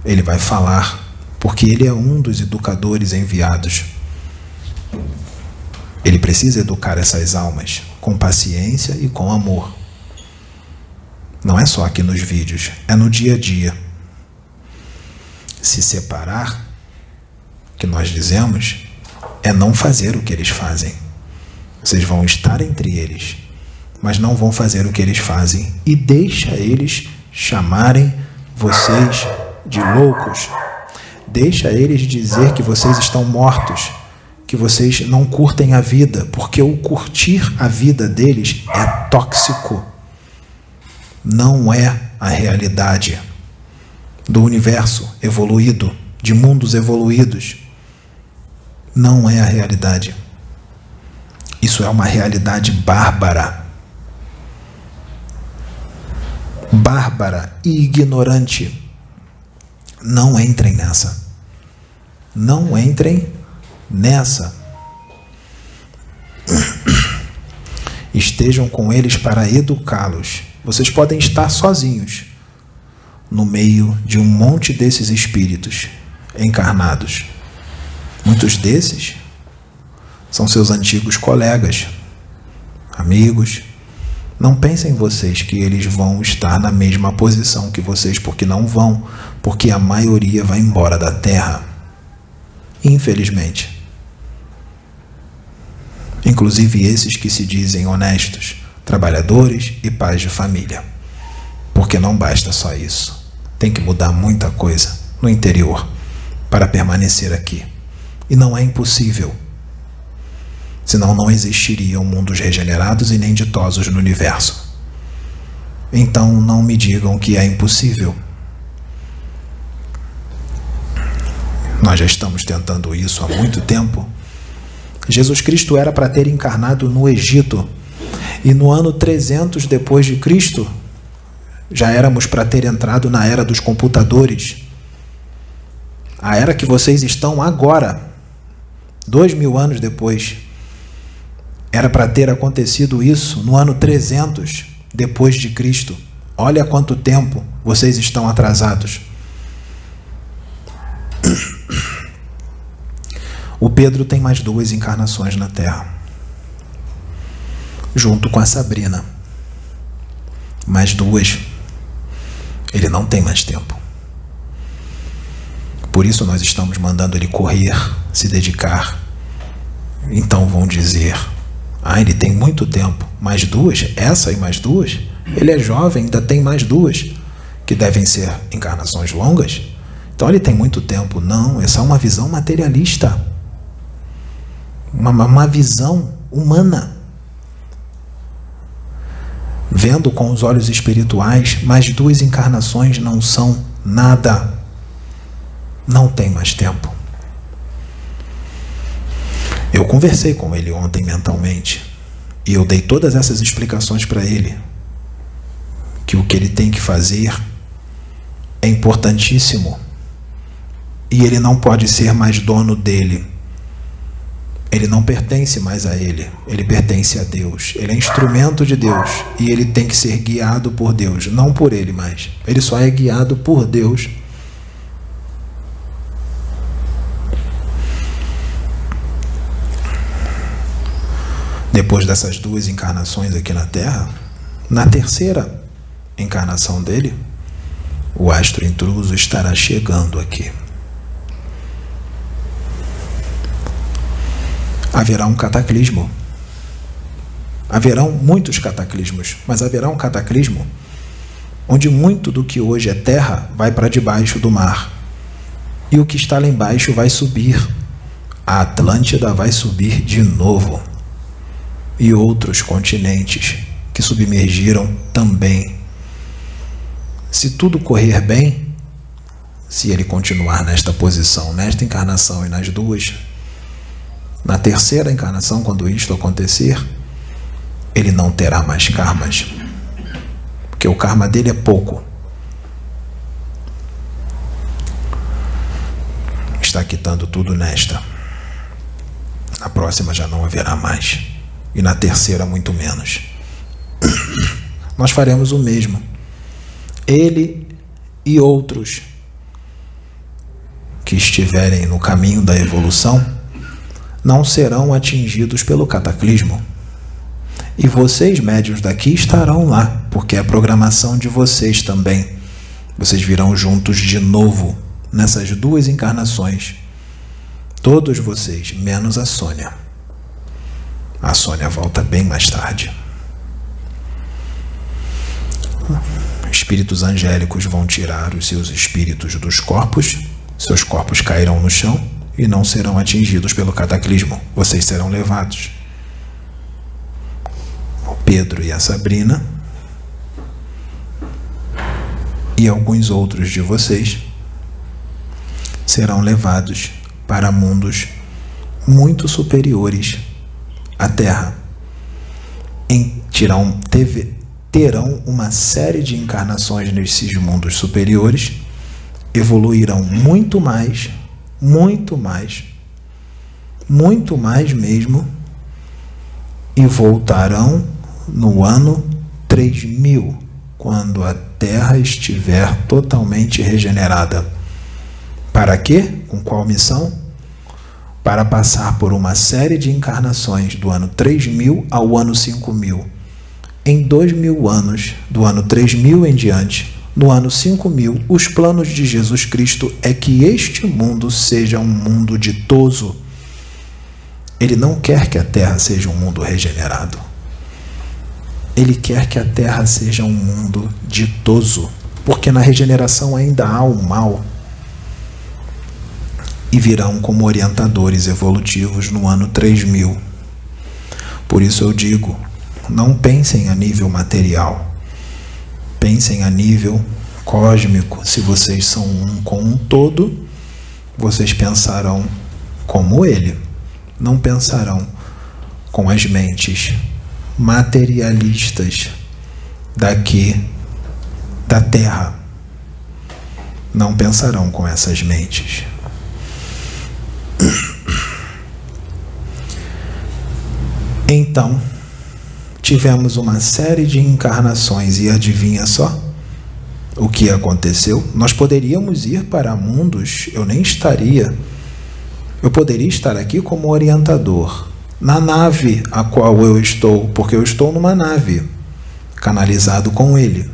Ele vai falar, porque ele é um dos educadores enviados. Ele precisa educar essas almas com paciência e com amor. Não é só aqui nos vídeos, é no dia a dia. Se separar, que nós dizemos, é não fazer o que eles fazem. Vocês vão estar entre eles, mas não vão fazer o que eles fazem. E deixa eles chamarem vocês de loucos. Deixa eles dizer que vocês estão mortos, que vocês não curtem a vida, porque o curtir a vida deles é tóxico. Não é a realidade do universo evoluído, de mundos evoluídos. Não é a realidade. Isso é uma realidade bárbara. Bárbara e ignorante. Não entrem nessa. Não entrem nessa. Estejam com eles para educá-los. Vocês podem estar sozinhos no meio de um monte desses espíritos encarnados. Muitos desses são seus antigos colegas, amigos. Não pensem vocês que eles vão estar na mesma posição que vocês, porque não vão, porque a maioria vai embora da Terra. Infelizmente. Inclusive esses que se dizem honestos, trabalhadores e pais de família. Porque não basta só isso. Tem que mudar muita coisa no interior para permanecer aqui. E não é impossível. Senão não existiriam mundos regenerados e nem ditosos no universo. Então não me digam que é impossível. Nós já estamos tentando isso há muito tempo. Jesus Cristo era para ter encarnado no Egito. E no ano 300 depois de Cristo, já éramos para ter entrado na era dos computadores. A era que vocês estão agora. 2000 anos depois, era para ter acontecido isso no ano 300 depois de Cristo. Olha quanto tempo vocês estão atrasados. O Pedro tem mais 2 encarnações na Terra. junto com a Sabrina. Mais 2. Ele não tem mais tempo. Por isso nós estamos mandando ele correr, se dedicar. Então vão dizer, ele tem muito tempo. Mais 2? Essa e mais 2? Ele é jovem, ainda tem mais 2, que devem ser encarnações longas. Então ele tem muito tempo. Não, essa é uma visão materialista. Uma visão humana. Vendo com os olhos espirituais, mais 2 encarnações não são nada. Não tem mais tempo. Eu conversei com ele ontem mentalmente e eu dei todas essas explicações para ele, que o que ele tem que fazer é importantíssimo e ele não pode ser mais dono dele. Ele não pertence mais a ele, ele pertence a Deus. Ele é instrumento de Deus e ele tem que ser guiado por Deus, não por ele mais. Ele só é guiado por Deus. Depois dessas 2 encarnações aqui na Terra, na terceira encarnação dele, o astro intruso estará chegando aqui. Haverá um cataclismo. Haverão muitos cataclismos, mas haverá um cataclismo onde muito do que hoje é terra vai para debaixo do mar. E o que está lá embaixo vai subir. A Atlântida vai subir de novo. E outros continentes que submergiram também. Se tudo correr bem, se ele continuar nesta posição, nesta encarnação e nas 2, na terceira encarnação, quando isto acontecer, ele não terá mais karmas, porque o karma dele é pouco. Está quitando tudo nesta. Na próxima já não haverá mais. E na terceira muito menos. Nós faremos o mesmo. Ele e outros que estiverem no caminho da evolução não serão atingidos pelo cataclismo. E vocês, médiuns daqui, estarão lá, porque é a programação de vocês também. Vocês virão juntos de novo, nessas 2 encarnações. Todos vocês, menos a Sônia. A Sônia volta bem mais tarde. Espíritos angélicos vão tirar os seus espíritos dos corpos, seus corpos cairão no chão e não serão atingidos pelo cataclismo. Vocês serão levados. O Pedro e a Sabrina e alguns outros de vocês serão levados para mundos muito superiores à Terra. Terão uma série de encarnações nesses mundos superiores, evoluirão muito mais mesmo, e voltarão no ano 3000, quando a Terra estiver totalmente regenerada. Para quê? Com qual missão? Para passar por uma série de encarnações do ano 3000 ao ano 5000. Em 2000 anos, do ano 3000 em diante, no ano 5000, os planos de Jesus Cristo é que este mundo seja um mundo ditoso. Ele não quer que a Terra seja um mundo regenerado. Ele quer que a Terra seja um mundo ditoso, porque na regeneração ainda há o mal. E virão como orientadores evolutivos no ano 3000. Por isso eu digo, não pensem a nível material, pensem a nível cósmico. Se vocês são um com um todo, vocês pensarão como ele, não pensarão com as mentes materialistas daqui da Terra, não pensarão com essas mentes. Então, tivemos uma série de encarnações e adivinha só o que aconteceu? Nós poderíamos ir para mundos, eu nem estaria, eu poderia estar aqui como orientador, na nave a qual eu estou, porque eu estou numa nave, canalizado com ele.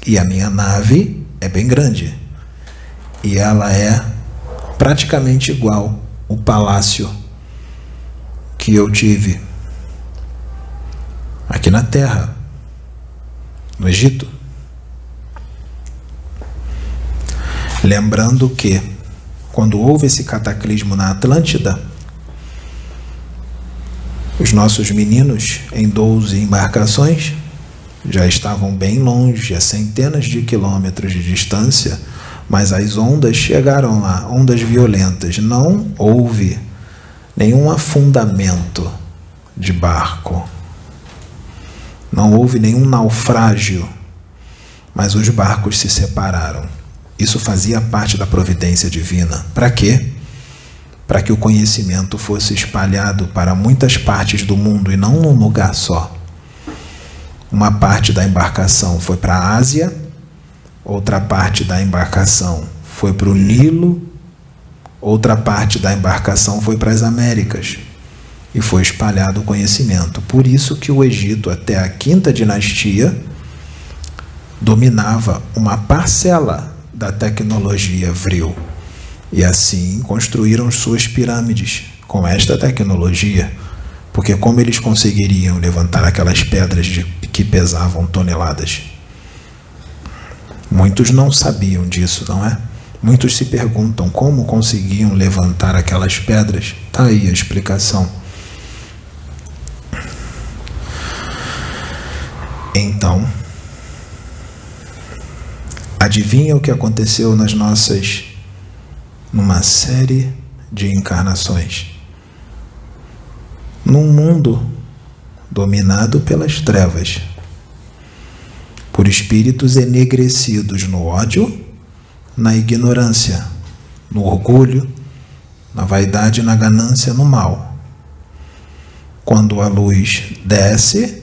E a minha nave é bem grande. E ela é praticamente igual ao palácio que eu tive aqui na Terra, no Egito. Lembrando que, quando houve esse cataclismo na Atlântida, os nossos meninos, em 12 embarcações, já estavam bem longe, a centenas de quilômetros de distância, mas as ondas chegaram lá, ondas violentas. Não houve nenhum afundamento de barco, não houve nenhum naufrágio, mas os barcos se separaram. Isso fazia parte da providência divina. Para quê? Para que o conhecimento fosse espalhado para muitas partes do mundo e não num lugar só. Uma parte da embarcação foi para a Ásia, outra parte da embarcação foi para o Nilo, outra parte da embarcação foi para as Américas, e foi espalhado o conhecimento. Por isso que o Egito, até a quinta dinastia, dominava uma parcela da tecnologia vril. E assim construíram suas pirâmides com esta tecnologia, porque como eles conseguiriam levantar aquelas pedras que pesavam toneladas? Muitos não sabiam disso, não é? Muitos se perguntam como conseguiam levantar aquelas pedras. Está aí a explicação. Então, adivinha o que aconteceu numa série de encarnações? Num mundo dominado pelas trevas, por espíritos enegrecidos no ódio, na ignorância, no orgulho, na vaidade, na ganância, no mal. Quando a luz desce,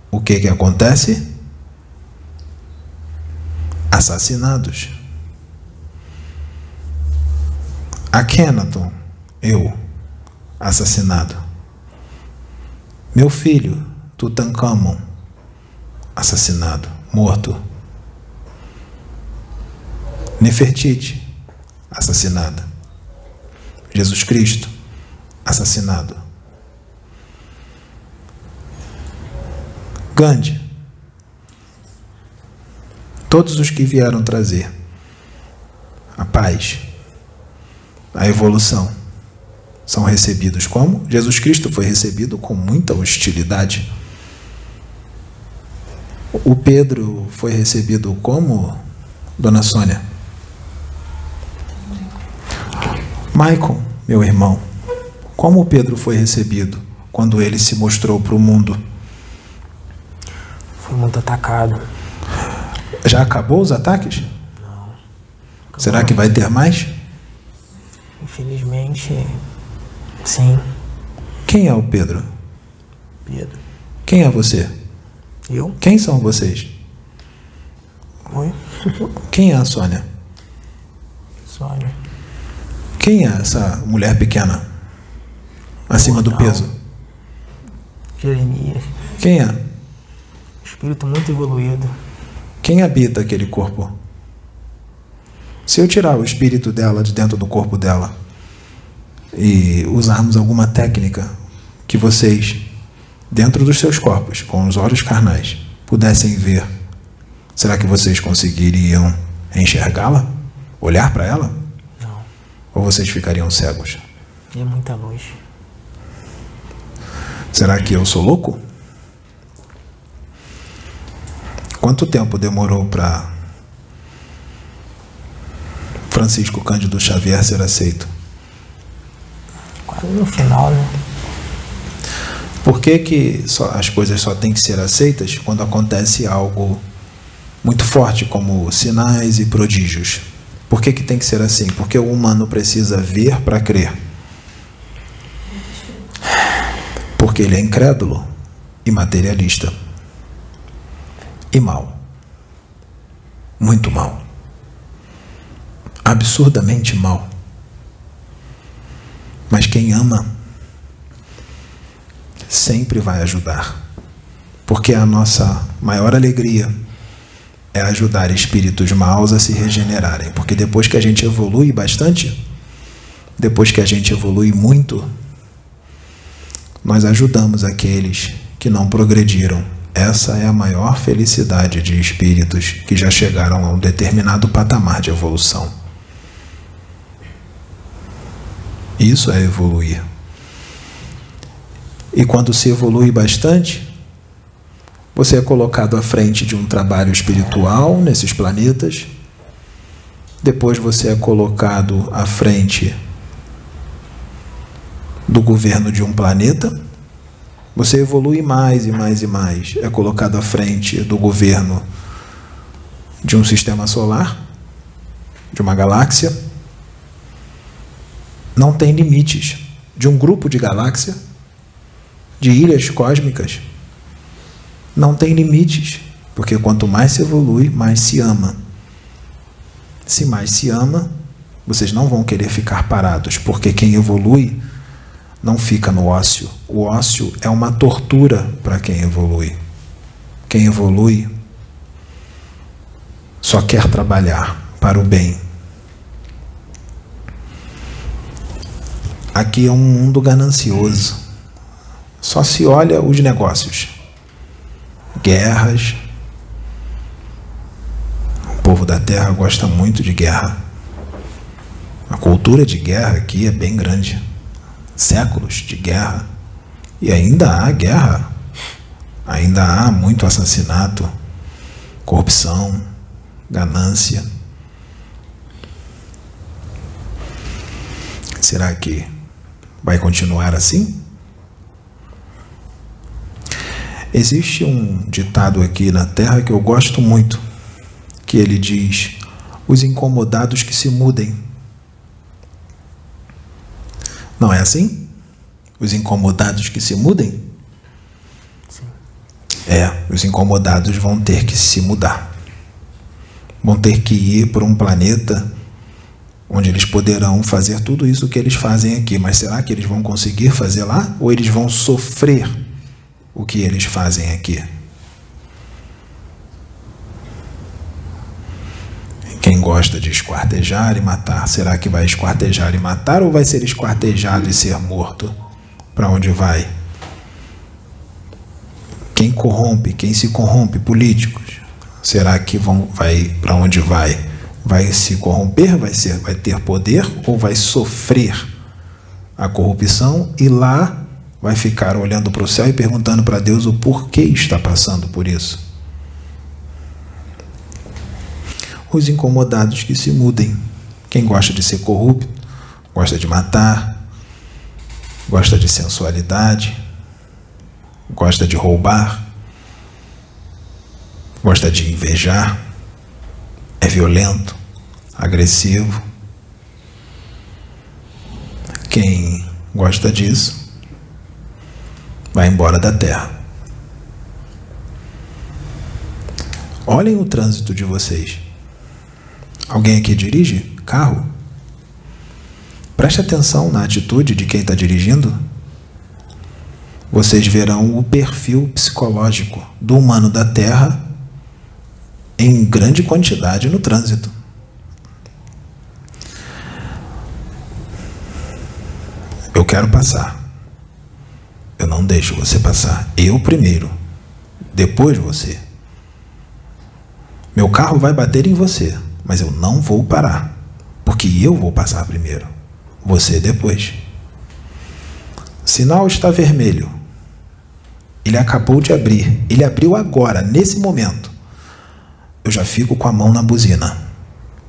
o que acontece? Assassinados. Akhenaton, eu, assassinado. Meu filho, Tutankhamon, assassinado, morto. Nefertiti, assassinada. Jesus Cristo, assassinado. Gandhi, todos os que vieram trazer a paz, a evolução, são recebidos como? Jesus Cristo foi recebido com muita hostilidade. O Pedro foi recebido como, Dona Sônia? Michael, meu irmão, como o Pedro foi recebido quando ele se mostrou para o mundo? Foi muito atacado. Já acabou os ataques? Não. Acabou. Será que vai ter mais? Infelizmente, sim. Quem é o Pedro? Pedro. Quem é você? Eu? Quem são vocês? Oi? Quem é a Sônia? Sônia. Quem é essa mulher pequena? Acima do peso? Jeremias. Quem é? Espírito muito evoluído. Quem habita aquele corpo? Se eu tirar o espírito dela de dentro do corpo dela e usarmos alguma técnica que vocês, dentro dos seus corpos, com os olhos carnais, pudessem ver, será que vocês conseguiriam enxergá-la? Olhar para ela? Não. Ou vocês ficariam cegos? É muita luz. Será que eu sou louco? Quanto tempo demorou para Francisco Cândido Xavier ser aceito? Quase no final, né? Por que as coisas só têm que ser aceitas quando acontece algo muito forte, como sinais e prodígios? Por que tem que ser assim? Porque o humano precisa ver para crer. Porque ele é incrédulo e materialista. E mal. Muito mal. Absurdamente mal. Mas quem ama sempre vai ajudar. Porque a nossa maior alegria é ajudar espíritos maus a se regenerarem. Porque depois que a gente evolui bastante, depois que a gente evolui muito, nós ajudamos aqueles que não progrediram. Essa é a maior felicidade de espíritos que já chegaram a um determinado patamar de evolução. Isso é evoluir. E quando se evolui bastante, você é colocado à frente de um trabalho espiritual nesses planetas. Depois você é colocado à frente do governo de um planeta. Você evolui mais e mais e mais. É colocado à frente do governo de um sistema solar, de uma galáxia. Não tem limites. De um grupo de galáxia, de ilhas cósmicas. Não tem limites. Porque quanto mais se evolui, mais se ama. Se mais se ama, vocês não vão querer ficar parados. Porque quem evolui não fica no ócio. O ócio é uma tortura para quem evolui. Quem evolui só quer trabalhar para o bem. Aqui é um mundo ganancioso. Só se olha os negócios. Guerras. O povo da Terra gosta muito de guerra. A cultura de guerra aqui é bem grande. Séculos de guerra. E ainda há guerra. Ainda há muito assassinato, corrupção, ganância. Será que vai continuar assim? Existe um ditado aqui na Terra que eu gosto muito, que ele diz: os incomodados que se mudem. Não é assim? Os incomodados que se mudem? Sim. Os incomodados vão ter que se mudar. Vão ter que ir para um planeta onde eles poderão fazer tudo isso que eles fazem aqui. Mas será que eles vão conseguir fazer lá? Ou eles vão sofrer o que eles fazem aqui? Quem gosta de esquartejar e matar, será que vai esquartejar e matar ou vai ser esquartejado e ser morto? Para onde vai? Quem corrompe, quem se corrompe? Políticos. Será que vai para onde vai? Vai se corromper, vai ter poder ou vai sofrer a corrupção e lá vai ficar olhando para o céu e perguntando para Deus o porquê está passando por isso? Os incomodados que se mudem. Quem gosta de ser corrupto, gosta de matar, gosta de sensualidade, gosta de roubar, gosta de invejar, é violento, agressivo. Quem gosta disso vai embora da Terra. Olhem o trânsito de vocês. Alguém aqui dirige carro? Preste atenção na atitude de quem está dirigindo. Vocês verão o perfil psicológico do humano da Terra em grande quantidade no trânsito. Eu quero passar. Eu não deixo você passar. Eu primeiro. Depois você. Meu carro vai bater em você. Mas eu não vou parar, porque eu vou passar primeiro, você depois. O sinal está vermelho. Ele acabou de abrir. Ele abriu agora, nesse momento. Eu já fico com a mão na buzina.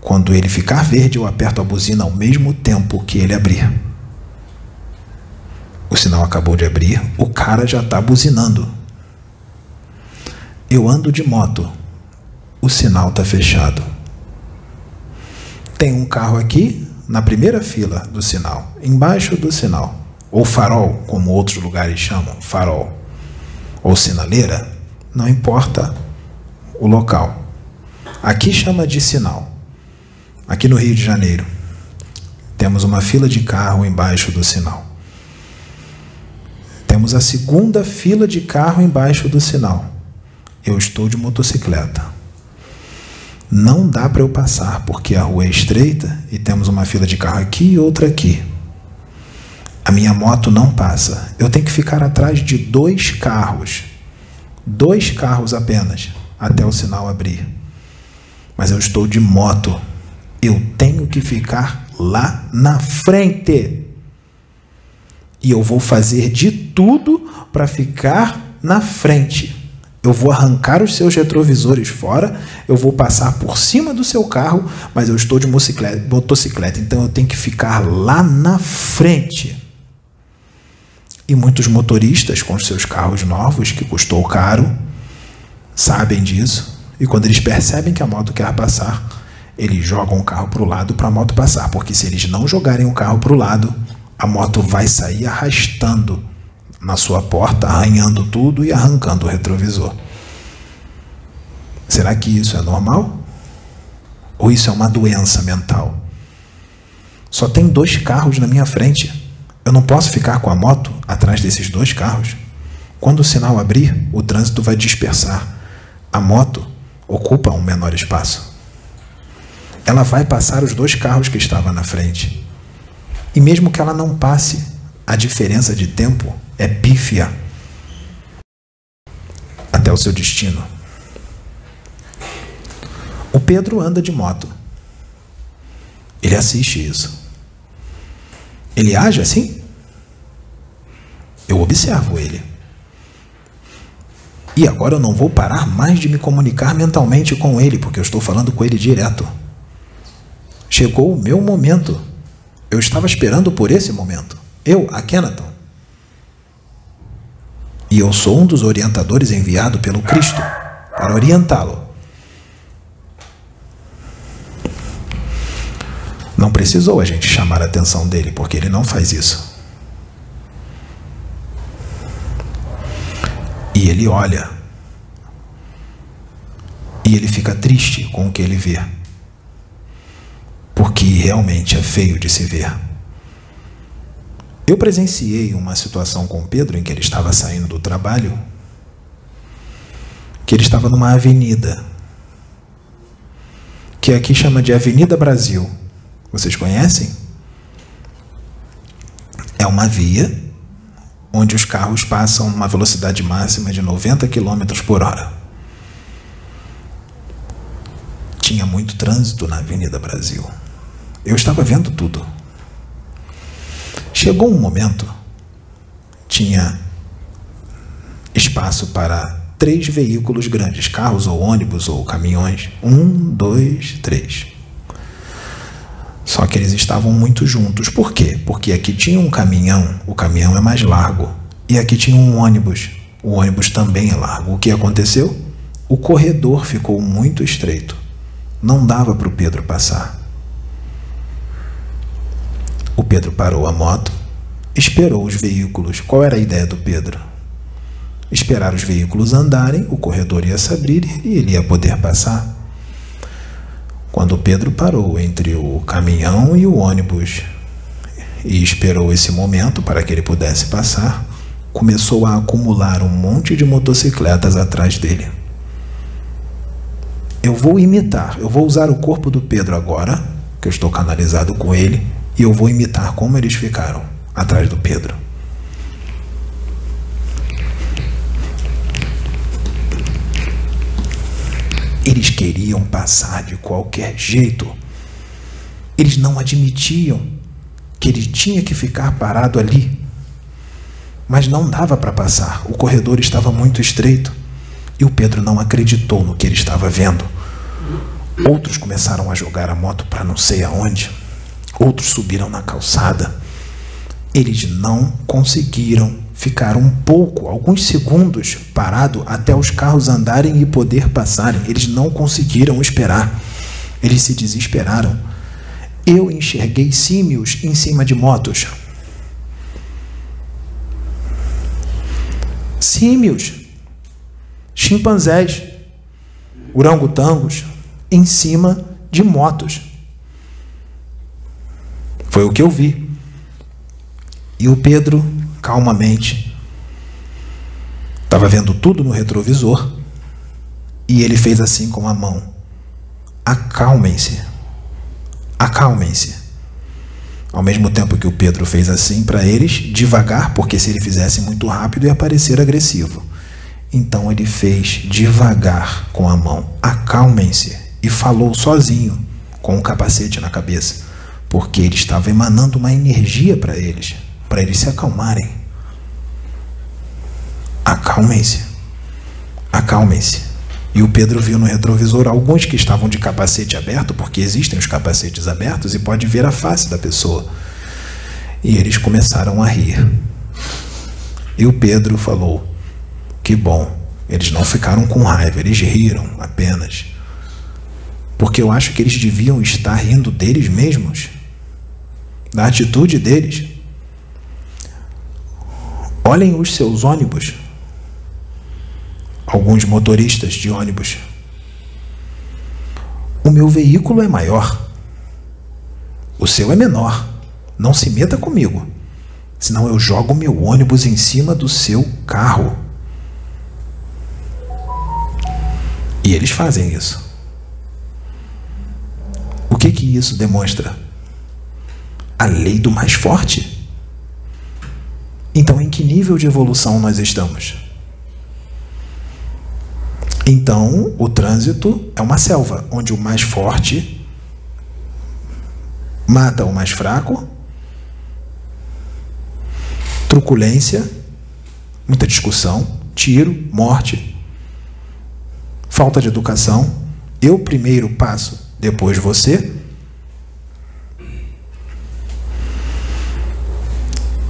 Quando ele ficar verde, eu aperto a buzina ao mesmo tempo que ele abrir. O sinal acabou de abrir, o cara já está buzinando. Eu ando de moto. O sinal está fechado. Tem um carro aqui, na primeira fila do sinal, embaixo do sinal, ou farol, como outros lugares chamam, farol, ou sinaleira, não importa o local. Aqui chama de sinal. Aqui no Rio de Janeiro, temos uma fila de carro embaixo do sinal. Temos a segunda fila de carro embaixo do sinal. Eu estou de motocicleta. Não dá para eu passar, porque a rua é estreita e temos uma fila de carro aqui e outra aqui. A minha moto não passa. Eu tenho que ficar atrás de 2 carros. 2 carros apenas, até o sinal abrir. Mas eu estou de moto. Eu tenho que ficar lá na frente. E eu vou fazer de tudo para ficar na frente. Eu vou arrancar os seus retrovisores fora, eu vou passar por cima do seu carro, mas eu estou de motocicleta, então eu tenho que ficar lá na frente. E muitos motoristas com os seus carros novos, que custou caro, sabem disso, e quando eles percebem que a moto quer passar, eles jogam o carro para o lado para a moto passar, porque se eles não jogarem o carro para o lado, a moto vai sair arrastando na sua porta, arranhando tudo e arrancando o retrovisor. Será que isso é normal? Ou isso é uma doença mental? Só tem 2 carros na minha frente. Eu não posso ficar com a moto atrás desses 2 carros. Quando o sinal abrir, o trânsito vai dispersar. A moto ocupa um menor espaço. Ela vai passar os 2 carros que estavam na frente. E mesmo que ela não passe, a diferença de tempo é pífia até o seu destino. O Pedro anda de moto. Ele assiste isso. Ele age assim? Eu observo ele. E agora eu não vou parar mais de me comunicar mentalmente com ele, porque eu estou falando com ele direto. Chegou o meu momento. Eu estava esperando por esse momento. Eu, Akhenaton. E eu sou um dos orientadores enviado pelo Cristo para orientá-lo. Não precisou a gente chamar a atenção dele, porque ele não faz isso. E ele olha. E ele fica triste com o que ele vê. Porque realmente é feio de se ver. Eu presenciei uma situação com Pedro em que ele estava saindo do trabalho, que ele estava numa avenida, que aqui chama de Avenida Brasil. Vocês conhecem? É uma via onde os carros passam numa velocidade máxima de 90 km por hora. Tinha muito trânsito na Avenida Brasil. Eu estava vendo tudo. Chegou um momento, tinha espaço para 3 veículos grandes, carros ou ônibus ou caminhões. 1, 2, 3. Só que eles estavam muito juntos. Por quê? Porque aqui tinha um caminhão, o caminhão é mais largo. E aqui tinha um ônibus, o ônibus também é largo. O que aconteceu? O corredor ficou muito estreito. Não dava para o Pedro passar. O Pedro parou a moto, esperou os veículos. Qual era a ideia do Pedro? Esperar os veículos andarem, o corredor ia se abrir e ele ia poder passar. Quando o Pedro parou entre o caminhão e o ônibus e esperou esse momento para que ele pudesse passar, começou a acumular um monte de motocicletas atrás dele. Eu vou imitar, eu vou usar o corpo do Pedro agora, que eu estou canalizado com ele, e eu vou imitar como eles ficaram atrás do Pedro. Eles queriam passar de qualquer jeito. Eles não admitiam que ele tinha que ficar parado ali. Mas não dava para passar. O corredor estava muito estreito. E o Pedro não acreditou no que ele estava vendo. Outros começaram a jogar a moto para não sei aonde. Outros subiram na calçada. Eles não conseguiram ficar um pouco, alguns segundos, parado até os carros andarem e poder passarem. Eles não conseguiram esperar. Eles se desesperaram. Eu enxerguei símios em cima de motos. Símios, chimpanzés, orangotangos em cima de motos. Foi o que eu vi. E o Pedro, calmamente, estava vendo tudo no retrovisor, e ele fez assim com a mão: acalmem-se, acalmem-se. Ao mesmo tempo que o Pedro fez assim para eles, devagar, porque se ele fizesse muito rápido ia parecer agressivo. Então ele fez devagar com a mão: acalmem-se, e falou sozinho, com o capacete na cabeça, porque ele estava emanando uma energia para eles se acalmarem. Acalmem-se, acalmem-se. E o Pedro viu no retrovisor alguns que estavam de capacete aberto, porque existem os capacetes abertos e pode ver a face da pessoa. E eles começaram a rir. E o Pedro falou: que bom, eles não ficaram com raiva, eles riram apenas. Porque eu acho que eles deviam estar rindo deles mesmos, da atitude deles. Olhem os seus ônibus. Alguns motoristas de ônibus: o meu veículo é maior, o seu é menor, não se meta comigo, senão eu jogo meu ônibus em cima do seu carro. E eles fazem isso. O que isso demonstra? A lei do mais forte. Então, em que nível de evolução nós estamos? Então, o trânsito é uma selva, onde o mais forte mata o mais fraco, truculência, muita discussão, tiro, morte, falta de educação. Eu primeiro passo, depois você.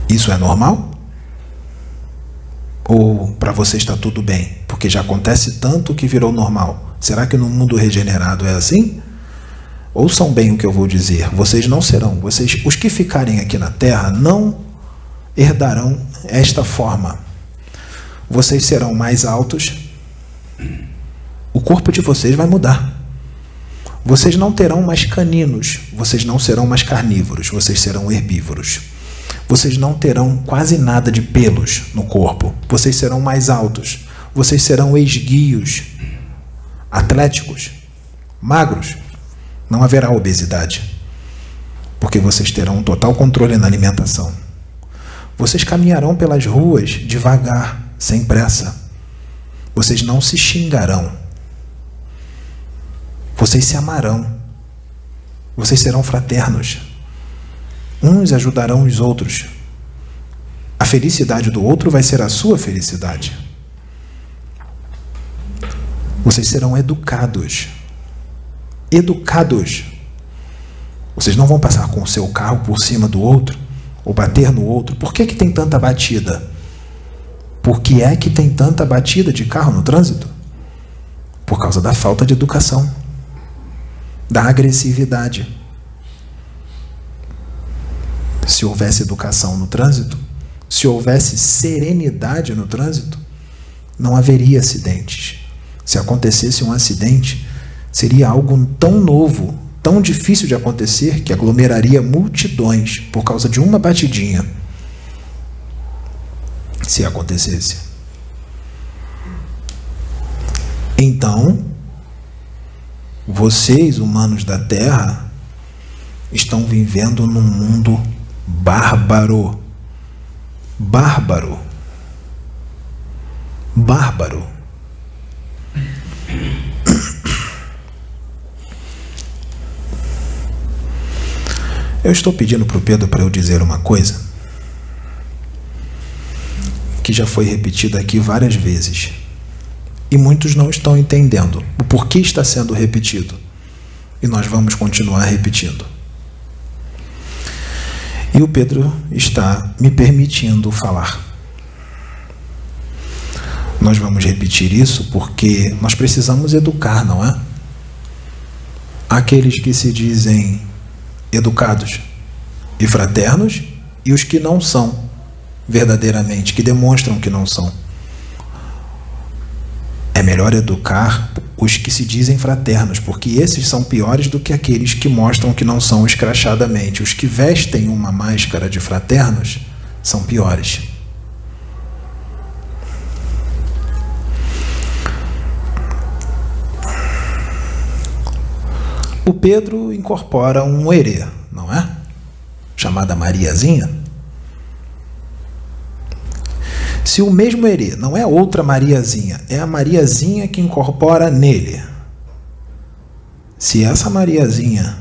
Isso é normal? Ou para você está tudo bem? Porque já acontece tanto que virou normal. Será que no mundo regenerado é assim? Ouçam bem o que eu vou dizer. Vocês não serão, os que ficarem aqui na Terra não herdarão esta forma. Vocês serão mais altos. O corpo de vocês vai mudar. Vocês não terão mais caninos. Vocês não serão mais carnívoros. Vocês serão herbívoros. Vocês não terão quase nada de pelos no corpo. Vocês serão mais altos. Vocês serão esguios, atléticos, magros. Não haverá obesidade, porque vocês terão um total controle na alimentação. Vocês caminharão pelas ruas devagar, sem pressa. Vocês não se xingarão. Vocês se amarão. Vocês serão fraternos. Uns ajudarão os outros. A felicidade do outro vai ser a sua felicidade. Vocês serão educados. Educados. Vocês não vão passar com o seu carro por cima do outro ou bater no outro. Por que tem tanta batida? Por que é que tem tanta batida de carro no trânsito? Por causa da falta de educação, da agressividade. Se houvesse educação no trânsito, se houvesse serenidade no trânsito, não haveria acidentes. Se acontecesse um acidente, seria algo tão novo, tão difícil de acontecer, que aglomeraria multidões por causa de uma batidinha. Se acontecesse. Então, vocês, humanos da Terra, estão vivendo num mundo bárbaro. Bárbaro. Bárbaro. Eu estou pedindo para o Pedro para eu dizer uma coisa que já foi repetida aqui várias vezes e muitos não estão entendendo o porquê está sendo repetido, e nós vamos continuar repetindo. E o Pedro está me permitindo falar. Nós vamos repetir isso porque nós precisamos educar, não é? Aqueles que se dizem educados e fraternos e os que não são verdadeiramente, que demonstram que não são. É melhor educar os que se dizem fraternos, porque esses são piores do que aqueles que mostram que não são escrachadamente. Os que vestem uma máscara de fraternos são piores. o Pedro incorpora um herê, não é? Chamada Mariazinha. Se o mesmo herê não é outra Mariazinha, é a Mariazinha que incorpora nele. Se essa Mariazinha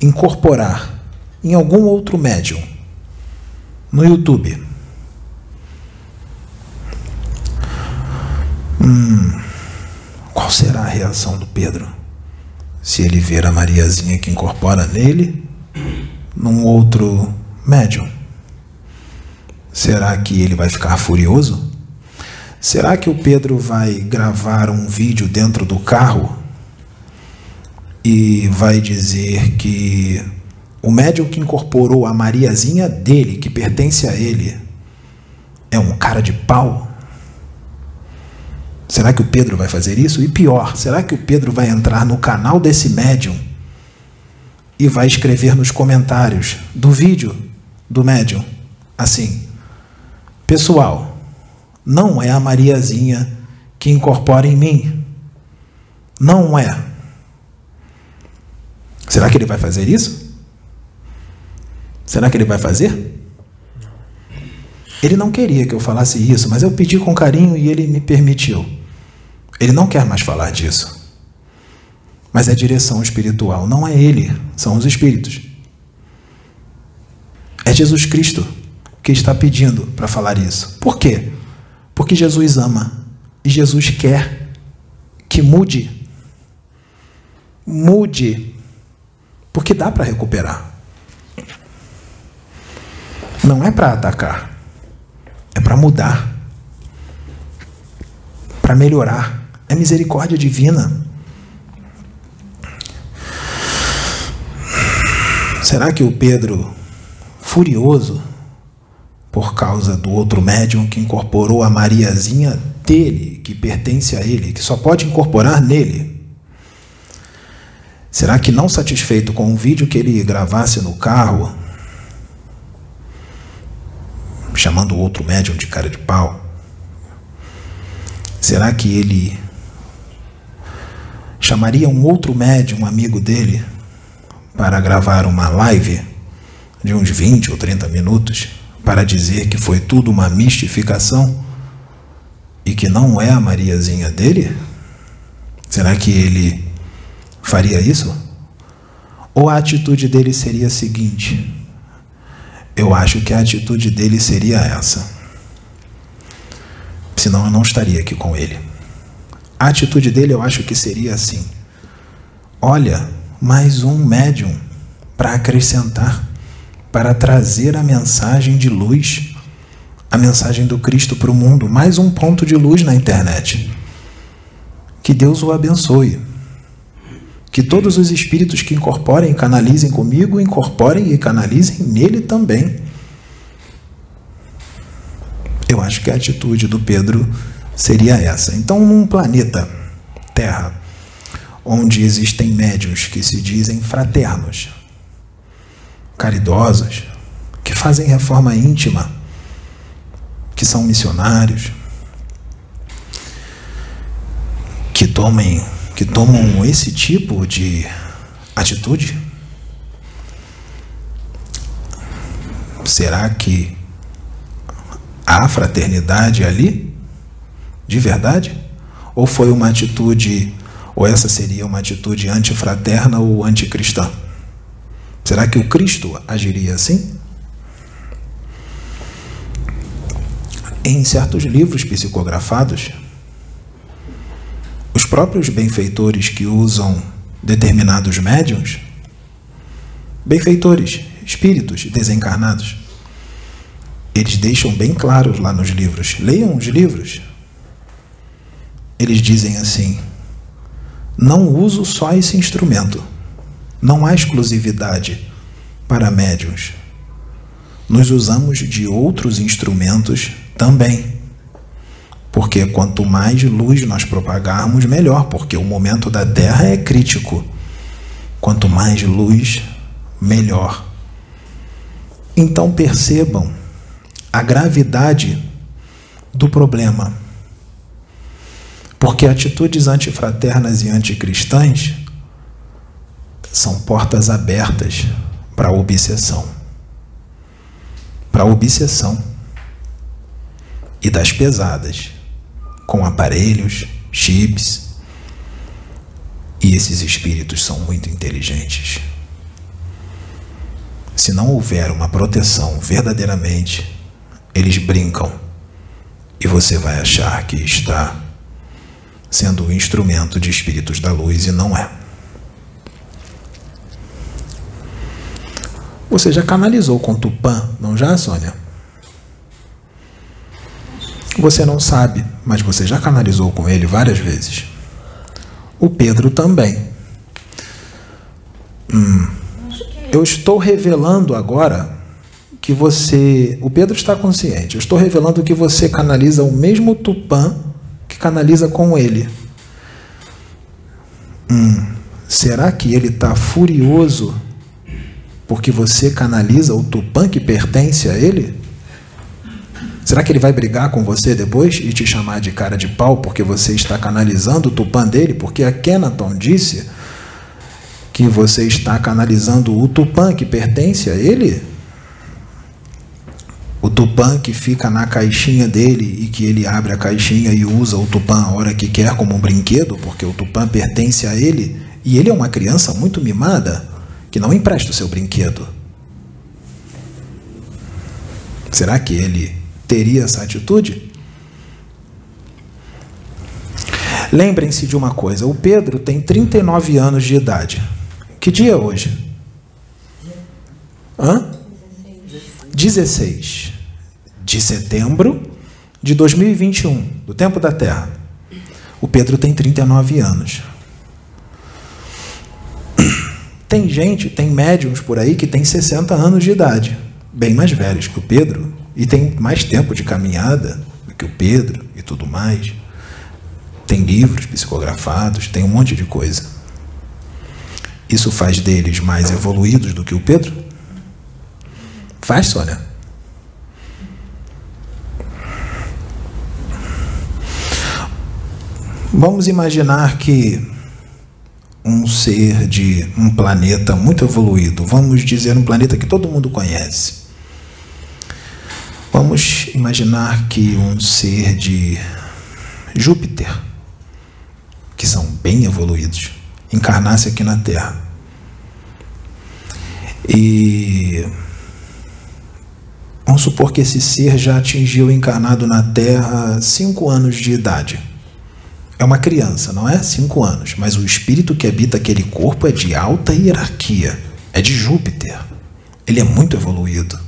incorporar em algum outro médium, no YouTube, qual será a reação do Pedro? Se ele ver a Mariazinha que incorpora nele, num outro médium, será que ele vai ficar furioso? Será que o Pedro vai gravar um vídeo dentro do carro e vai dizer que o médium que incorporou a Mariazinha dele, que pertence a ele, é um cara de pau? Será que o Pedro vai fazer isso? E pior, será que o Pedro vai entrar no canal desse médium e vai escrever nos comentários do vídeo do médium assim: pessoal, não é a Mariazinha que incorpora em mim. Não é. Será que ele vai fazer isso? Será que ele vai fazer? Ele não queria que eu falasse isso, mas eu pedi com carinho e ele me permitiu. Ele não quer mais falar disso. Mas é direção espiritual, não é ele, são os espíritos. É Jesus Cristo que está pedindo para falar isso. Por quê? Porque Jesus ama e Jesus quer que mude. Mude. Porque dá para recuperar. Não é para atacar. É para mudar. Para melhorar. É misericórdia divina. Será que o Pedro, furioso por causa do outro médium que incorporou a Mariazinha dele, que pertence a ele, que só pode incorporar nele, será que não satisfeito com o vídeo que ele gravasse no carro, chamando o outro médium de cara de pau, será que ele chamaria um outro médium, um amigo dele, para gravar uma live de uns 20 ou 30 minutos para dizer que foi tudo uma mistificação e que não é a Mariazinha dele? Será que ele faria isso? Ou a atitude dele seria a seguinte? Eu acho que a atitude dele seria essa. Senão eu não estaria aqui com ele. A atitude dele eu acho que seria assim: olha, mais um médium para acrescentar, para trazer a mensagem de luz, a mensagem do Cristo para o mundo, mais um ponto de luz na internet. Que Deus o abençoe. Que todos os espíritos que incorporem e canalizem comigo, incorporem e canalizem nele também. Eu acho que a atitude do Pedro seria essa. Então, num planeta Terra, onde existem médiuns que se dizem fraternos, caridosos, que fazem reforma íntima, que são missionários, que tomam esse tipo de atitude, será que há fraternidade ali? De verdade? Ou foi uma atitude, ou essa seria uma atitude antifraterna ou anticristã? Será que o Cristo agiria assim? Em certos livros psicografados, os próprios benfeitores que usam determinados médiuns, benfeitores, espíritos desencarnados, eles deixam bem claro lá nos livros. Leiam os livros. Eles dizem assim: não uso só esse instrumento. Não há exclusividade para médiuns. Nós usamos de outros instrumentos também. Porque quanto mais luz nós propagarmos, melhor. Porque o momento da Terra é crítico. Quanto mais luz, melhor. Então percebam a gravidade do problema. Porque atitudes antifraternas e anticristãs são portas abertas para a obsessão. Para a obsessão. E das pesadas, com aparelhos, chips. E esses espíritos são muito inteligentes. Se não houver uma proteção verdadeiramente, eles brincam e você vai achar que está sendo um instrumento de espíritos da luz e não é. Você já canalizou com Tupã, não já, Sônia? Você não sabe, mas você já canalizou com ele várias vezes. O Pedro também. Eu estou revelando agora que você... O Pedro está consciente. Eu estou revelando que você canaliza o mesmo Tupã que canaliza com ele. Será que ele está furioso porque você canaliza o Tupã que pertence a ele? Será que ele vai brigar com você depois e te chamar de cara de pau porque você está canalizando o Tupã dele? Porque a Kenaton disse que você está canalizando o Tupã que pertence a ele? O Tupã que fica na caixinha dele e que ele abre a caixinha e usa o Tupã a hora que quer como um brinquedo, porque o Tupã pertence a ele, e ele é uma criança muito mimada que não empresta o seu brinquedo. Será que ele teria essa atitude? Lembrem-se de uma coisa, o Pedro tem 39 anos de idade. Que dia é hoje? 16 de setembro de 2021, do tempo da Terra. O Pedro tem 39 anos. Tem gente, tem médiums por aí que tem 60 anos de idade, bem mais velhos que o Pedro, e tem mais tempo de caminhada do que o Pedro e tudo mais. Tem livros psicografados, tem um monte de coisa. Isso faz deles mais evoluídos do que o Pedro? Faz, Sônia? Vamos imaginar que um ser de um planeta muito evoluído, vamos dizer um planeta que todo mundo conhece. Vamos imaginar que um ser de Júpiter, que são bem evoluídos, encarnasse aqui na Terra. E vamos supor que esse ser já atingiu encarnado na Terra 5 anos de idade. É uma criança, não é? 5 anos. Mas o espírito que habita aquele corpo é de alta hierarquia. É de Júpiter. Ele é muito evoluído.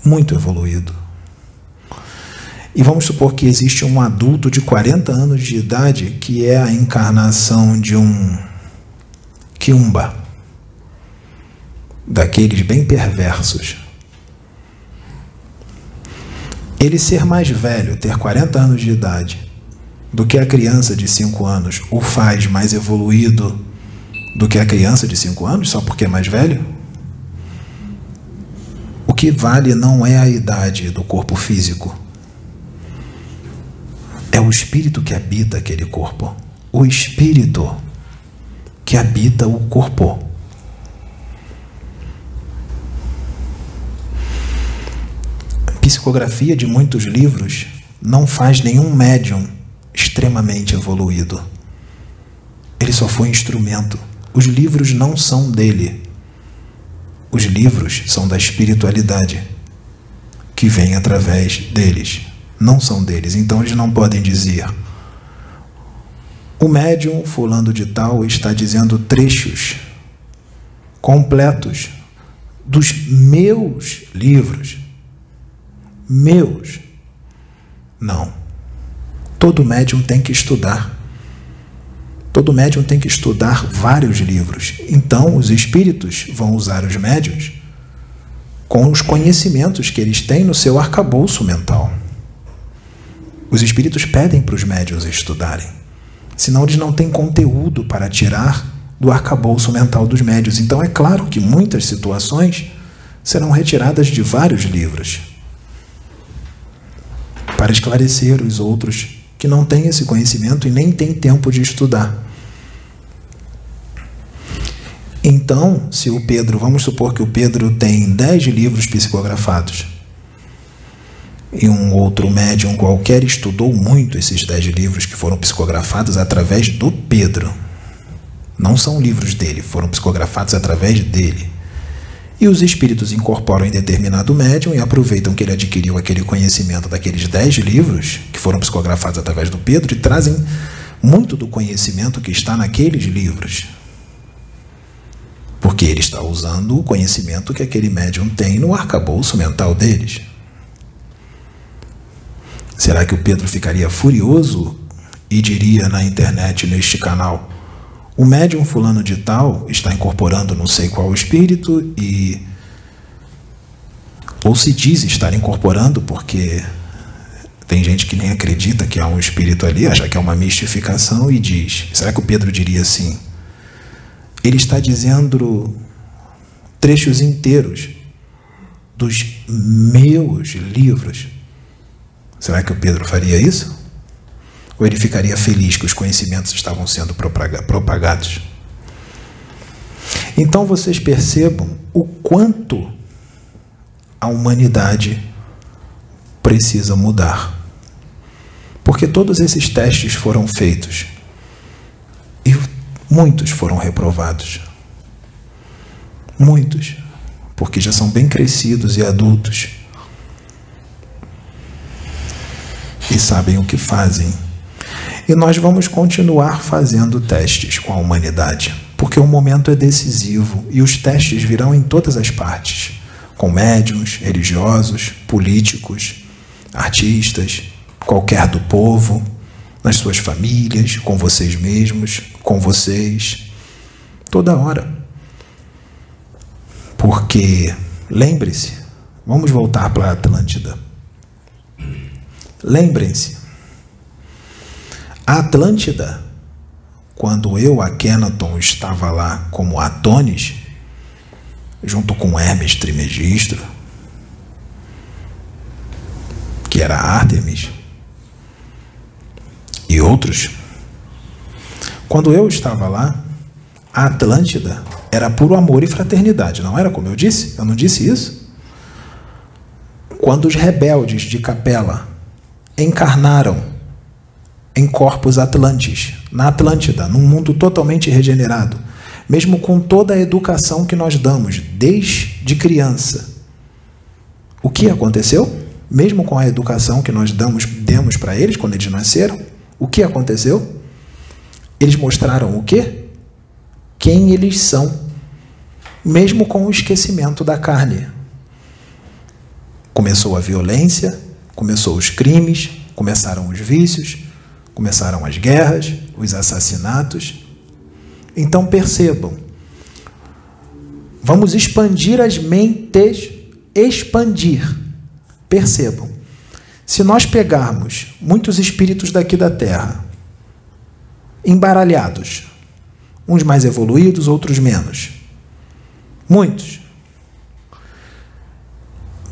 Muito evoluído. E vamos supor que existe um adulto de 40 anos de idade que é a encarnação de um quiumba. Daqueles bem perversos. Ele ser mais velho, ter 40 anos de idade, do que a criança de 5 anos, o faz mais evoluído do que a criança de 5 anos, só porque é mais velho? O que vale não é a idade do corpo físico. É o espírito que habita aquele corpo. O espírito que habita o corpo. A psicografia de muitos livros não faz nenhum médium extremamente evoluído. Ele só foi instrumento. Os livros não são dele. Os livros são da espiritualidade que vem através deles. Não são deles. Então eles não podem dizer: o médium fulano de tal está dizendo trechos completos dos meus livros. Meus. Não. Todo médium tem que estudar. Todo médium tem que estudar vários livros. Então, os espíritos vão usar os médiuns com os conhecimentos que eles têm no seu arcabouço mental. Os espíritos pedem para os médiuns estudarem. Senão, eles não têm conteúdo para tirar do arcabouço mental dos médiuns. Então, é claro que muitas situações serão retiradas de vários livros para esclarecer os outros que não têm esse conhecimento e nem têm tempo de estudar. Então, se o Pedro, vamos supor que o Pedro tem 10 livros psicografados, e um outro médium qualquer estudou muito esses 10 livros que foram psicografados através do Pedro. Não são livros dele, foram psicografados através dele. E os espíritos incorporam em determinado médium e aproveitam que ele adquiriu aquele conhecimento daqueles 10 livros que foram psicografados através do Pedro e trazem muito do conhecimento que está naqueles livros. Porque ele está usando o conhecimento que aquele médium tem no arcabouço mental deles. Será que o Pedro ficaria furioso e diria na internet, neste canal: o médium fulano de tal está incorporando não sei qual espírito e... Ou se diz estar incorporando, porque tem gente que nem acredita que há um espírito ali, acha que é uma mistificação e diz. Será que o Pedro diria assim? Ele está dizendo trechos inteiros dos meus livros. Será que o Pedro faria isso? Ou ele ficaria feliz que os conhecimentos estavam sendo propagados? Então vocês percebam o quanto a humanidade precisa mudar. Porque todos esses testes foram feitos e muitos foram reprovados. Muitos, porque já são bem crescidos e adultos e sabem o que fazem. E nós vamos continuar fazendo testes com a humanidade, porque o momento é decisivo e os testes virão em todas as partes, com médiuns, religiosos, políticos, artistas, qualquer do povo, nas suas famílias, com vocês mesmos, com vocês, toda hora. Porque, lembre-se, vamos voltar para a Atlântida. Lembrem-se, a Atlântida, quando eu, Akhenaton, estava lá como Adonis, junto com Hermes Trismegisto, que era Ártemis, e outros, quando eu estava lá, a Atlântida era puro amor e fraternidade, não era como eu disse? Eu não disse isso? Quando os rebeldes de Capela encarnaram em corpos atlantes, na Atlântida, num mundo totalmente regenerado, mesmo com toda a educação que nós damos desde criança. O que aconteceu? Mesmo com a educação que nós demos para eles quando eles nasceram, o que aconteceu? Eles mostraram o quê? Quem eles são, mesmo com o esquecimento da carne. Começou a violência, começou os crimes, começaram os vícios, começaram as guerras, os assassinatos. Então percebam, vamos expandir as mentes, expandir. Percebam, se nós pegarmos muitos espíritos daqui da Terra, embaralhados, uns mais evoluídos, outros menos, muitos,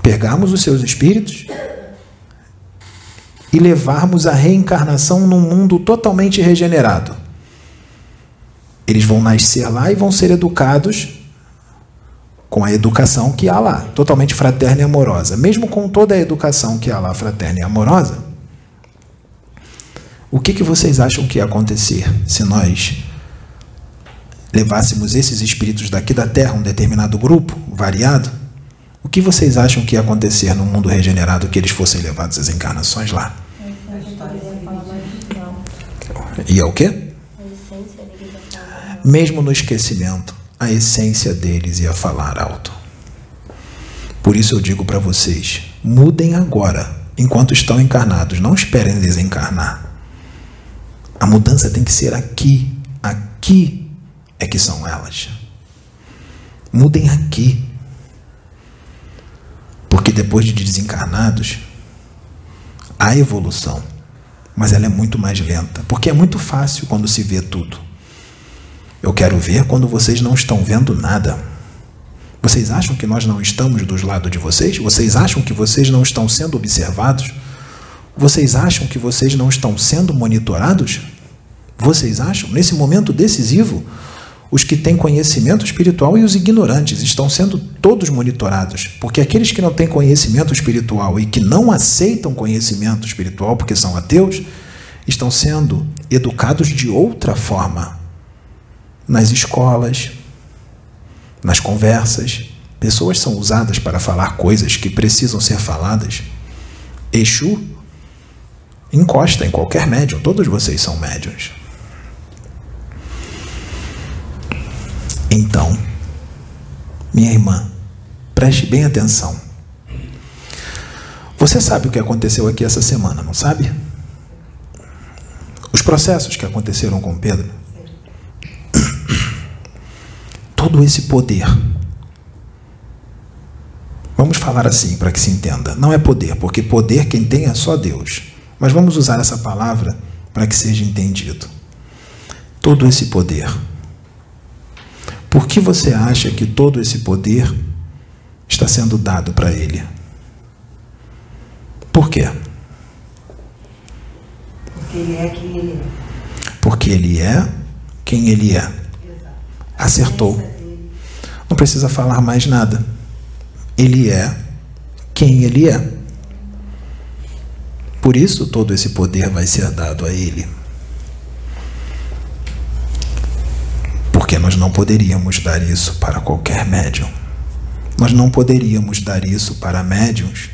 pegarmos os seus espíritos e levarmos a reencarnação num mundo totalmente regenerado. Eles vão nascer lá e vão ser educados com a educação que há lá, totalmente fraterna e amorosa. Mesmo com toda a educação que há lá, fraterna e amorosa, o que vocês acham que ia acontecer se nós levássemos esses espíritos daqui da Terra, um determinado grupo, variado? O que vocês acham que ia acontecer no mundo regenerado que eles fossem levados às encarnações lá? E é o quê? Mesmo no esquecimento, a essência deles ia falar alto. Por isso eu digo para vocês, mudem agora, enquanto estão encarnados, não esperem desencarnar. A mudança tem que ser aqui. Aqui é que são elas. Mudem aqui. Porque depois de desencarnados, há evolução, mas ela é muito mais lenta, porque é muito fácil quando se vê tudo. Eu quero ver quando vocês não estão vendo nada. Vocês acham que nós não estamos do lado de vocês? Vocês acham que vocês não estão sendo observados? Vocês acham que vocês não estão sendo monitorados? Vocês acham? Nesse momento decisivo, os que têm conhecimento espiritual e os ignorantes estão sendo todos monitorados, porque aqueles que não têm conhecimento espiritual e que não aceitam conhecimento espiritual porque são ateus, estão sendo educados de outra forma. Nas escolas, nas conversas, pessoas são usadas para falar coisas que precisam ser faladas. Exu encosta em qualquer médium, todos vocês são médiuns. Então, minha irmã, preste bem atenção. Você sabe o que aconteceu aqui essa semana, não sabe? Os processos que aconteceram com Pedro. Todo esse poder. Vamos falar assim para que se entenda. Não é poder, porque poder quem tem é só Deus. Mas vamos usar essa palavra para que seja entendido. Todo esse poder. Por que você acha que todo esse poder está sendo dado para ele? Por quê? Porque ele é quem ele é. Porque ele é quem ele é. Acertou. Não precisa falar mais nada. Ele é quem ele é. Por isso todo esse poder vai ser dado a ele. Porque nós não poderíamos dar isso para qualquer médium. Nós não poderíamos dar isso para médiums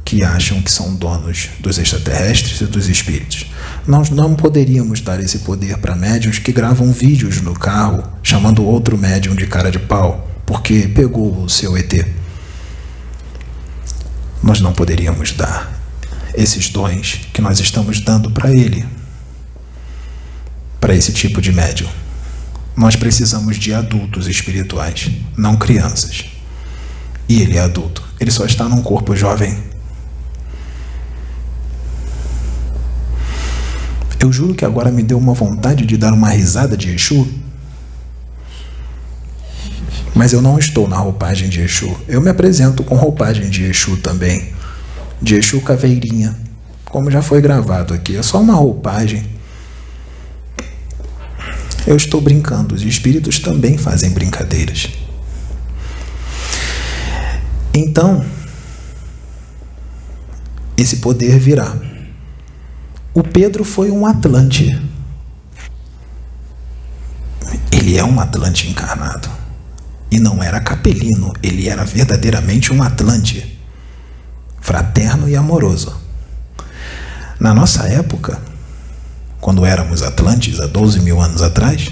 que acham que são donos dos extraterrestres e dos espíritos. Nós não poderíamos dar esse poder para médiums que gravam vídeos no carro chamando outro médium de cara de pau porque pegou o seu ET. Nós não poderíamos dar esses dons que nós estamos dando para ele, para esse tipo de médium. Nós precisamos de adultos espirituais, não crianças. E ele é adulto. Ele só está num corpo jovem. Eu juro que agora me deu uma vontade de dar uma risada de Exu. Mas eu não estou na roupagem de Exu. Eu me apresento com roupagem de Exu também. De Exu Caveirinha. Como já foi gravado aqui. É só uma roupagem. Eu estou brincando, os espíritos também fazem brincadeiras. Então, esse poder virá. O Pedro foi um Atlante. Ele é um Atlante encarnado. E não era capelino, ele era verdadeiramente um Atlante. Fraterno e amoroso. Na nossa época, quando éramos Atlantes, há 12 mil anos atrás,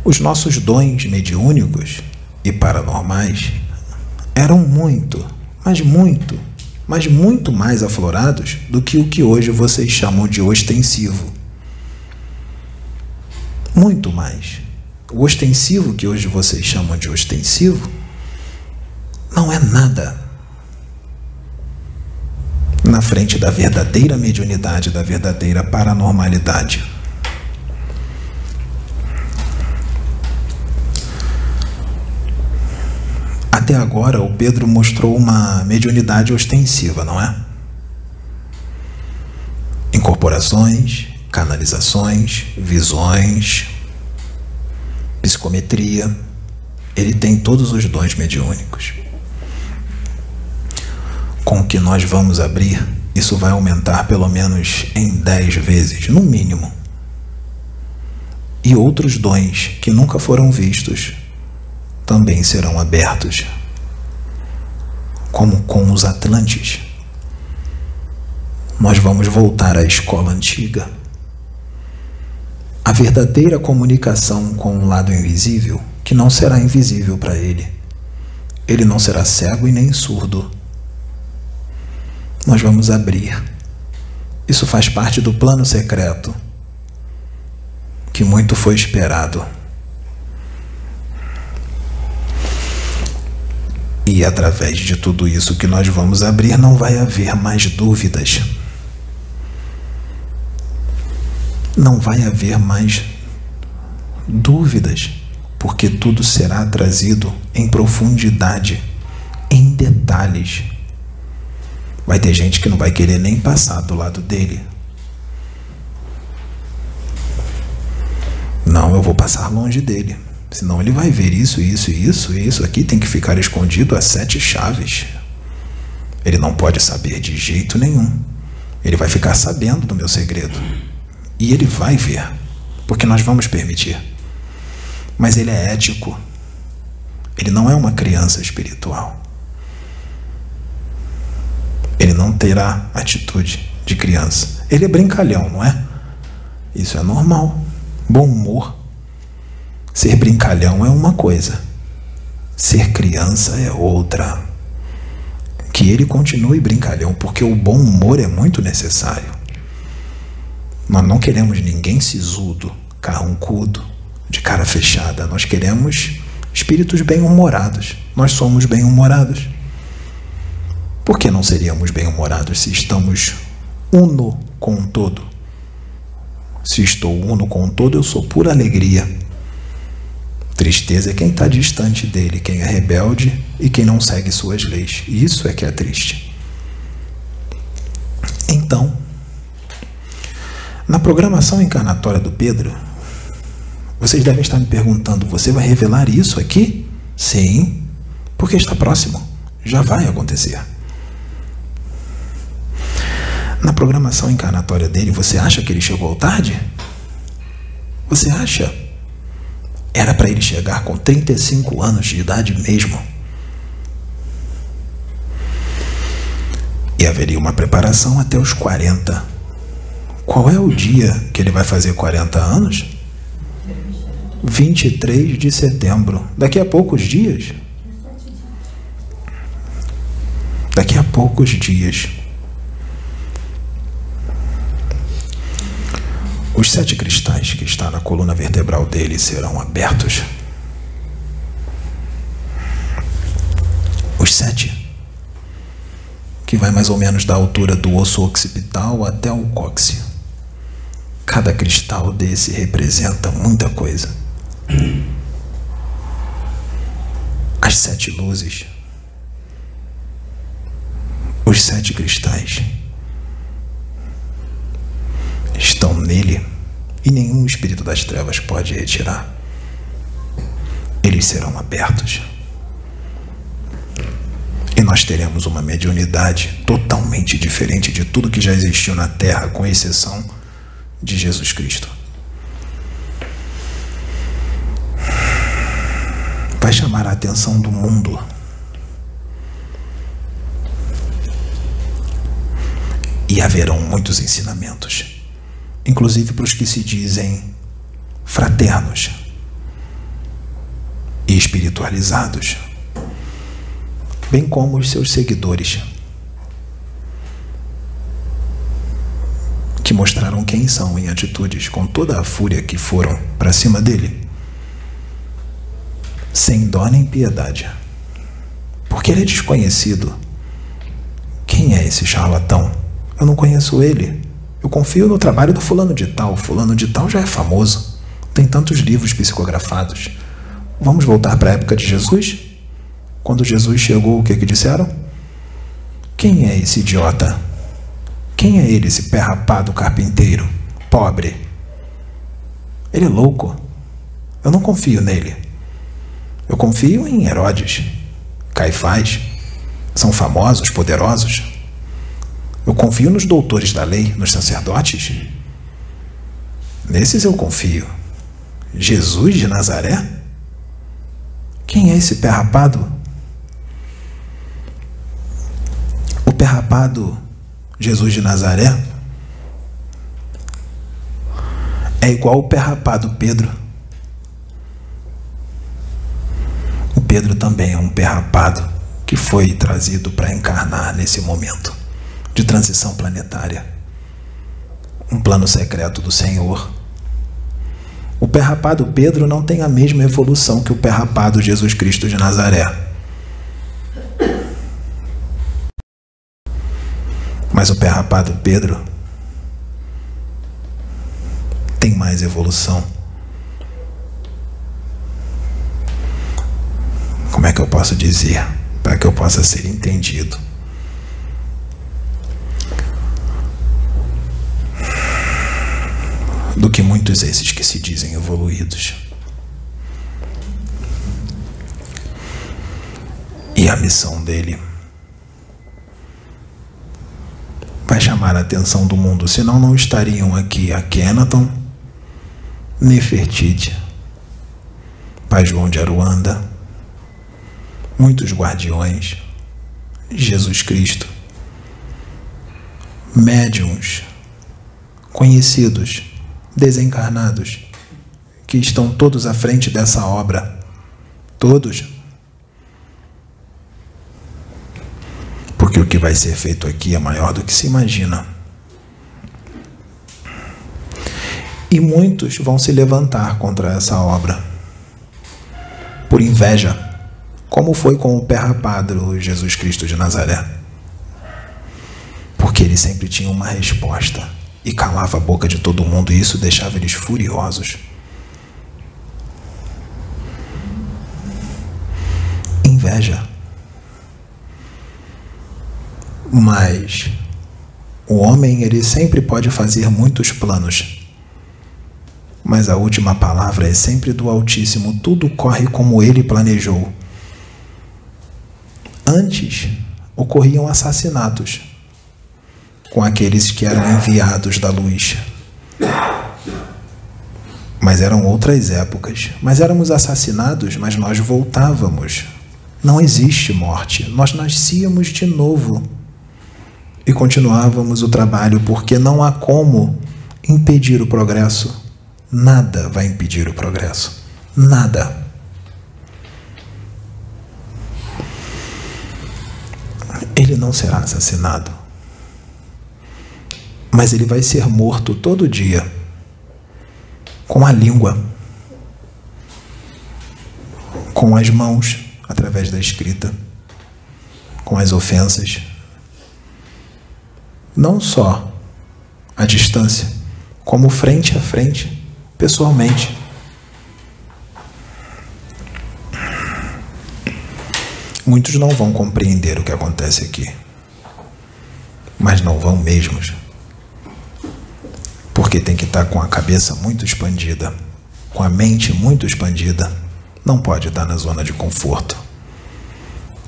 os nossos dons mediúnicos e paranormais eram muito, mas muito mais aflorados do que o que hoje vocês chamam de ostensivo. Muito mais. O ostensivo que hoje vocês chamam de ostensivo não é nada na frente da verdadeira mediunidade, da verdadeira paranormalidade. Até agora, o Pedro mostrou uma mediunidade ostensiva, não é? Incorporações, canalizações, visões, psicometria. Ele tem todos os dons mediúnicos. Com o que nós vamos abrir, isso vai aumentar pelo menos em 10 vezes, no mínimo. E outros dons que nunca foram vistos também serão abertos, como com os Atlantes. Nós vamos voltar à escola antiga. A verdadeira comunicação com o lado invisível, que não será invisível para ele. Ele não será cego e nem surdo. Nós vamos abrir. Isso faz parte do plano secreto, que muito foi esperado. E através de tudo isso que nós vamos abrir, não vai haver mais dúvidas. Não vai haver mais dúvidas, porque tudo será trazido em profundidade, em detalhes. Vai ter gente que não vai querer nem passar do lado dele. Não, eu vou passar longe dele. Senão ele vai ver isso, isso, isso, e isso aqui tem que ficar escondido a 7 chaves. Ele não pode saber de jeito nenhum. Ele vai ficar sabendo do meu segredo. E ele vai ver, porque nós vamos permitir. Mas ele é ético. Ele não é uma criança espiritual. Ele não terá atitude de criança. Ele é brincalhão, não é? Isso é normal. Bom humor. Ser brincalhão é uma coisa. Ser criança é outra. Que ele continue brincalhão, porque o bom humor é muito necessário. Nós não queremos ninguém sisudo, carrancudo, de cara fechada. Nós queremos espíritos bem-humorados. Nós somos bem-humorados. Por que não seríamos bem-humorados se estamos uno com o todo? Se estou uno com o todo, eu sou pura alegria. Tristeza é quem está distante dele, quem é rebelde e quem não segue suas leis. Isso é que é triste. Então, na programação encarnatória do Pedro, vocês devem estar me perguntando, você vai revelar isso aqui? Sim, porque está próximo. Já vai acontecer. Na programação encarnatória dele, você acha que ele chegou tarde? Você acha? Era para ele chegar com 35 anos de idade mesmo. E haveria uma preparação até os 40. Qual é o dia que ele vai fazer 40 anos? 23 de setembro. Daqui a poucos dias. Daqui a poucos dias. Os 7 cristais que estão na coluna vertebral dele serão abertos. Os 7, que vai mais ou menos da altura do osso occipital até o cóccix. Cada cristal desse representa muita coisa. As 7 luzes. Os 7 cristais estão nele e nenhum espírito das trevas pode retirar. Eles serão abertos. E nós teremos uma mediunidade totalmente diferente de tudo que já existiu na Terra, com exceção de Jesus Cristo. Vai chamar a atenção do mundo. E haverão muitos ensinamentos. Inclusive para os que se dizem fraternos e espiritualizados, bem como os seus seguidores, que mostraram quem são em atitudes com toda a fúria que foram para cima dele, sem dó nem piedade, porque ele é desconhecido. Quem é esse charlatão? Eu não conheço ele. Eu confio no trabalho do fulano de tal. Fulano de tal já é famoso. Tem tantos livros psicografados. Vamos voltar para a época de Jesus? Quando Jesus chegou, o que disseram? Quem é esse idiota? Quem é ele, esse pé rapado carpinteiro, pobre? Ele é louco. Eu não confio nele. Eu confio em Herodes, Caifás. São famosos, poderosos. Eu confio nos doutores da lei, nos sacerdotes. Nesses eu confio. Jesus de Nazaré? Quem é esse pé rapado? O pé rapado Jesus de Nazaré é igual o pé rapado Pedro. O Pedro também é um pé rapado que foi trazido para encarnar nesse momento de transição planetária, um plano secreto do Senhor. O pé rapado Pedro não tem a mesma evolução que o pé rapado Jesus Cristo de Nazaré. Mas o pé rapado Pedro tem mais evolução. Como é que eu posso dizer para que eu possa ser entendido? do que muitos esses que se dizem evoluídos. E a missão dele vai chamar a atenção do mundo, senão não estariam aqui Akhenaton, Nefertiti, Pai João de Aruanda, muitos guardiões, Jesus Cristo, médiuns, conhecidos, desencarnados, que estão todos à frente dessa obra, todos. Porque o que vai ser feito aqui é maior do que se imagina. E muitos vão se levantar contra essa obra, por inveja, como foi com o pé rapado Jesus Cristo de Nazaré. Porque ele sempre tinha uma resposta e calava a boca de todo mundo, e isso deixava eles furiosos. Inveja. Mas o homem, ele sempre pode fazer muitos planos, mas a última palavra é sempre do Altíssimo. Tudo corre como ele planejou. Antes ocorriam assassinatos com aqueles que eram enviados da luz, mas eram outras épocas. Mas éramos assassinados, mas nós voltávamos. Não existe morte, nós nascíamos de novo e continuávamos o trabalho, porque não há como impedir o progresso. Nada vai impedir o progresso. Nada. Ele não será assassinado, mas ele vai ser morto todo dia, com a língua, com as mãos, através da escrita, com as ofensas. Não só à distância, como frente a frente, pessoalmente. Muitos não vão compreender o que acontece aqui, mas não vão mesmo, porque tem que estar com a cabeça muito expandida, com a mente muito expandida. Não pode estar na zona de conforto,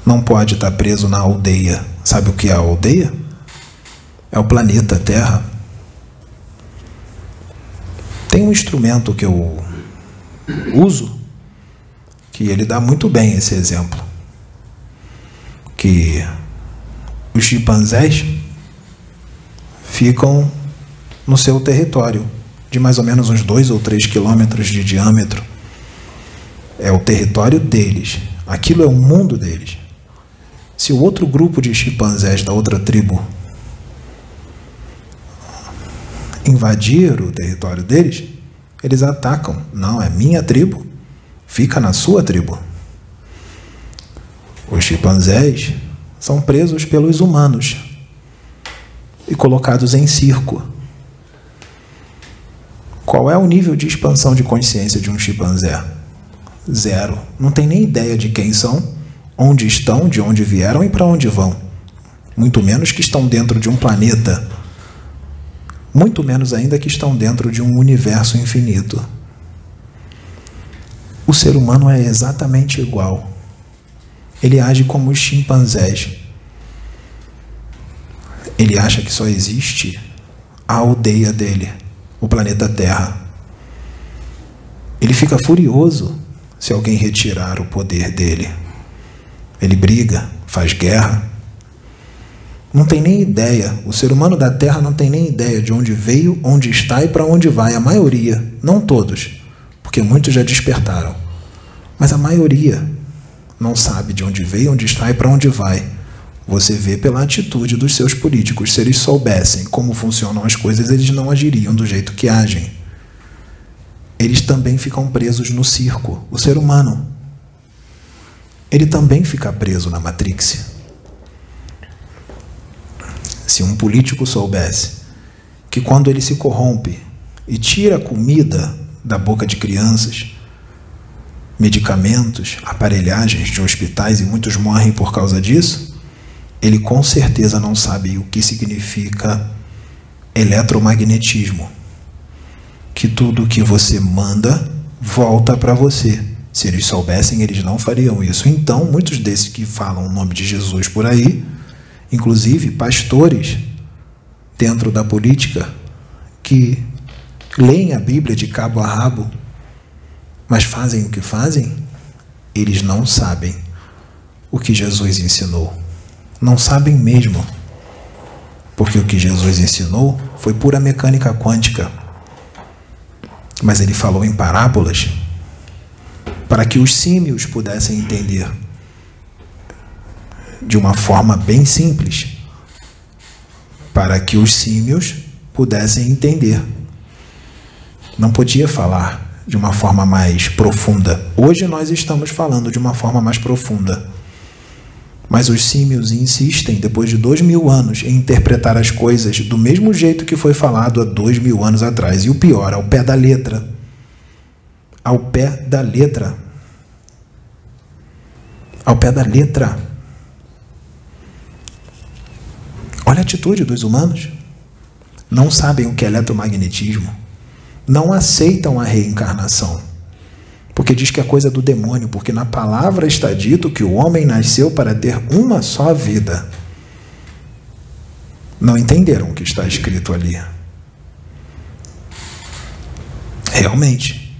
não pode estar preso na aldeia. Sabe o que é a aldeia? É o planeta Terra. Tem um instrumento que eu uso, que ele dá muito bem esse exemplo, que os chimpanzés ficam no seu território, de mais ou menos uns 2 ou 3 quilômetros de diâmetro. É o território deles, aquilo é o mundo deles. Se o outro grupo de chimpanzés da outra tribo invadir o território deles, eles atacam. Não, é minha tribo, fica na sua tribo. Os chimpanzés são presos pelos humanos e colocados em circo. Qual é o nível de expansão de consciência de um chimpanzé? 0. Não tem nem ideia de quem são, onde estão, de onde vieram e para onde vão. Muito menos que estão dentro de um planeta. Muito menos ainda que estão dentro de um universo infinito. O ser humano é exatamente igual. Ele age como os chimpanzés. Ele acha que só existe a aldeia dele, o planeta Terra. Ele fica furioso se alguém retirar o poder dele. Ele briga, faz guerra. Não tem nem ideia, o ser humano da Terra não tem nem ideia de onde veio, onde está e para onde vai. A maioria, não todos, porque muitos já despertaram, mas a maioria não sabe de onde veio, onde está e para onde vai. Você vê pela atitude dos seus políticos. Se eles soubessem como funcionam as coisas, eles não agiriam do jeito que agem. Eles também ficam presos no circo. O ser humano, ele também fica preso na Matrix. Se um político soubesse que quando ele se corrompe e tira comida da boca de crianças, medicamentos, aparelhagens de hospitais, e muitos morrem por causa disso, ele com certeza não sabe o que significa eletromagnetismo, que tudo que você manda volta para você. Se eles soubessem, eles não fariam isso. Então, muitos desses que falam o nome de Jesus por aí, inclusive pastores dentro da política, que leem a Bíblia de cabo a rabo, mas fazem o que fazem, eles não sabem o que Jesus ensinou. Não sabem mesmo. Porque o que Jesus ensinou foi pura mecânica quântica. Mas ele falou em parábolas para que os símios pudessem entender de uma forma bem simples. Para que os símios pudessem entender. Não podia falar de uma forma mais profunda. Hoje nós estamos falando de uma forma mais profunda. Mas os símios insistem, depois de 2000 anos, em interpretar as coisas do mesmo jeito que foi falado há 2000 anos atrás. E o pior, ao pé da letra. Ao pé da letra. Ao pé da letra. Olha a atitude dos humanos. Não sabem o que é eletromagnetismo. Não aceitam a reencarnação. Porque diz que é coisa do demônio, porque na palavra está dito que o homem nasceu para ter uma só vida. Não entenderam o que está escrito ali. Realmente.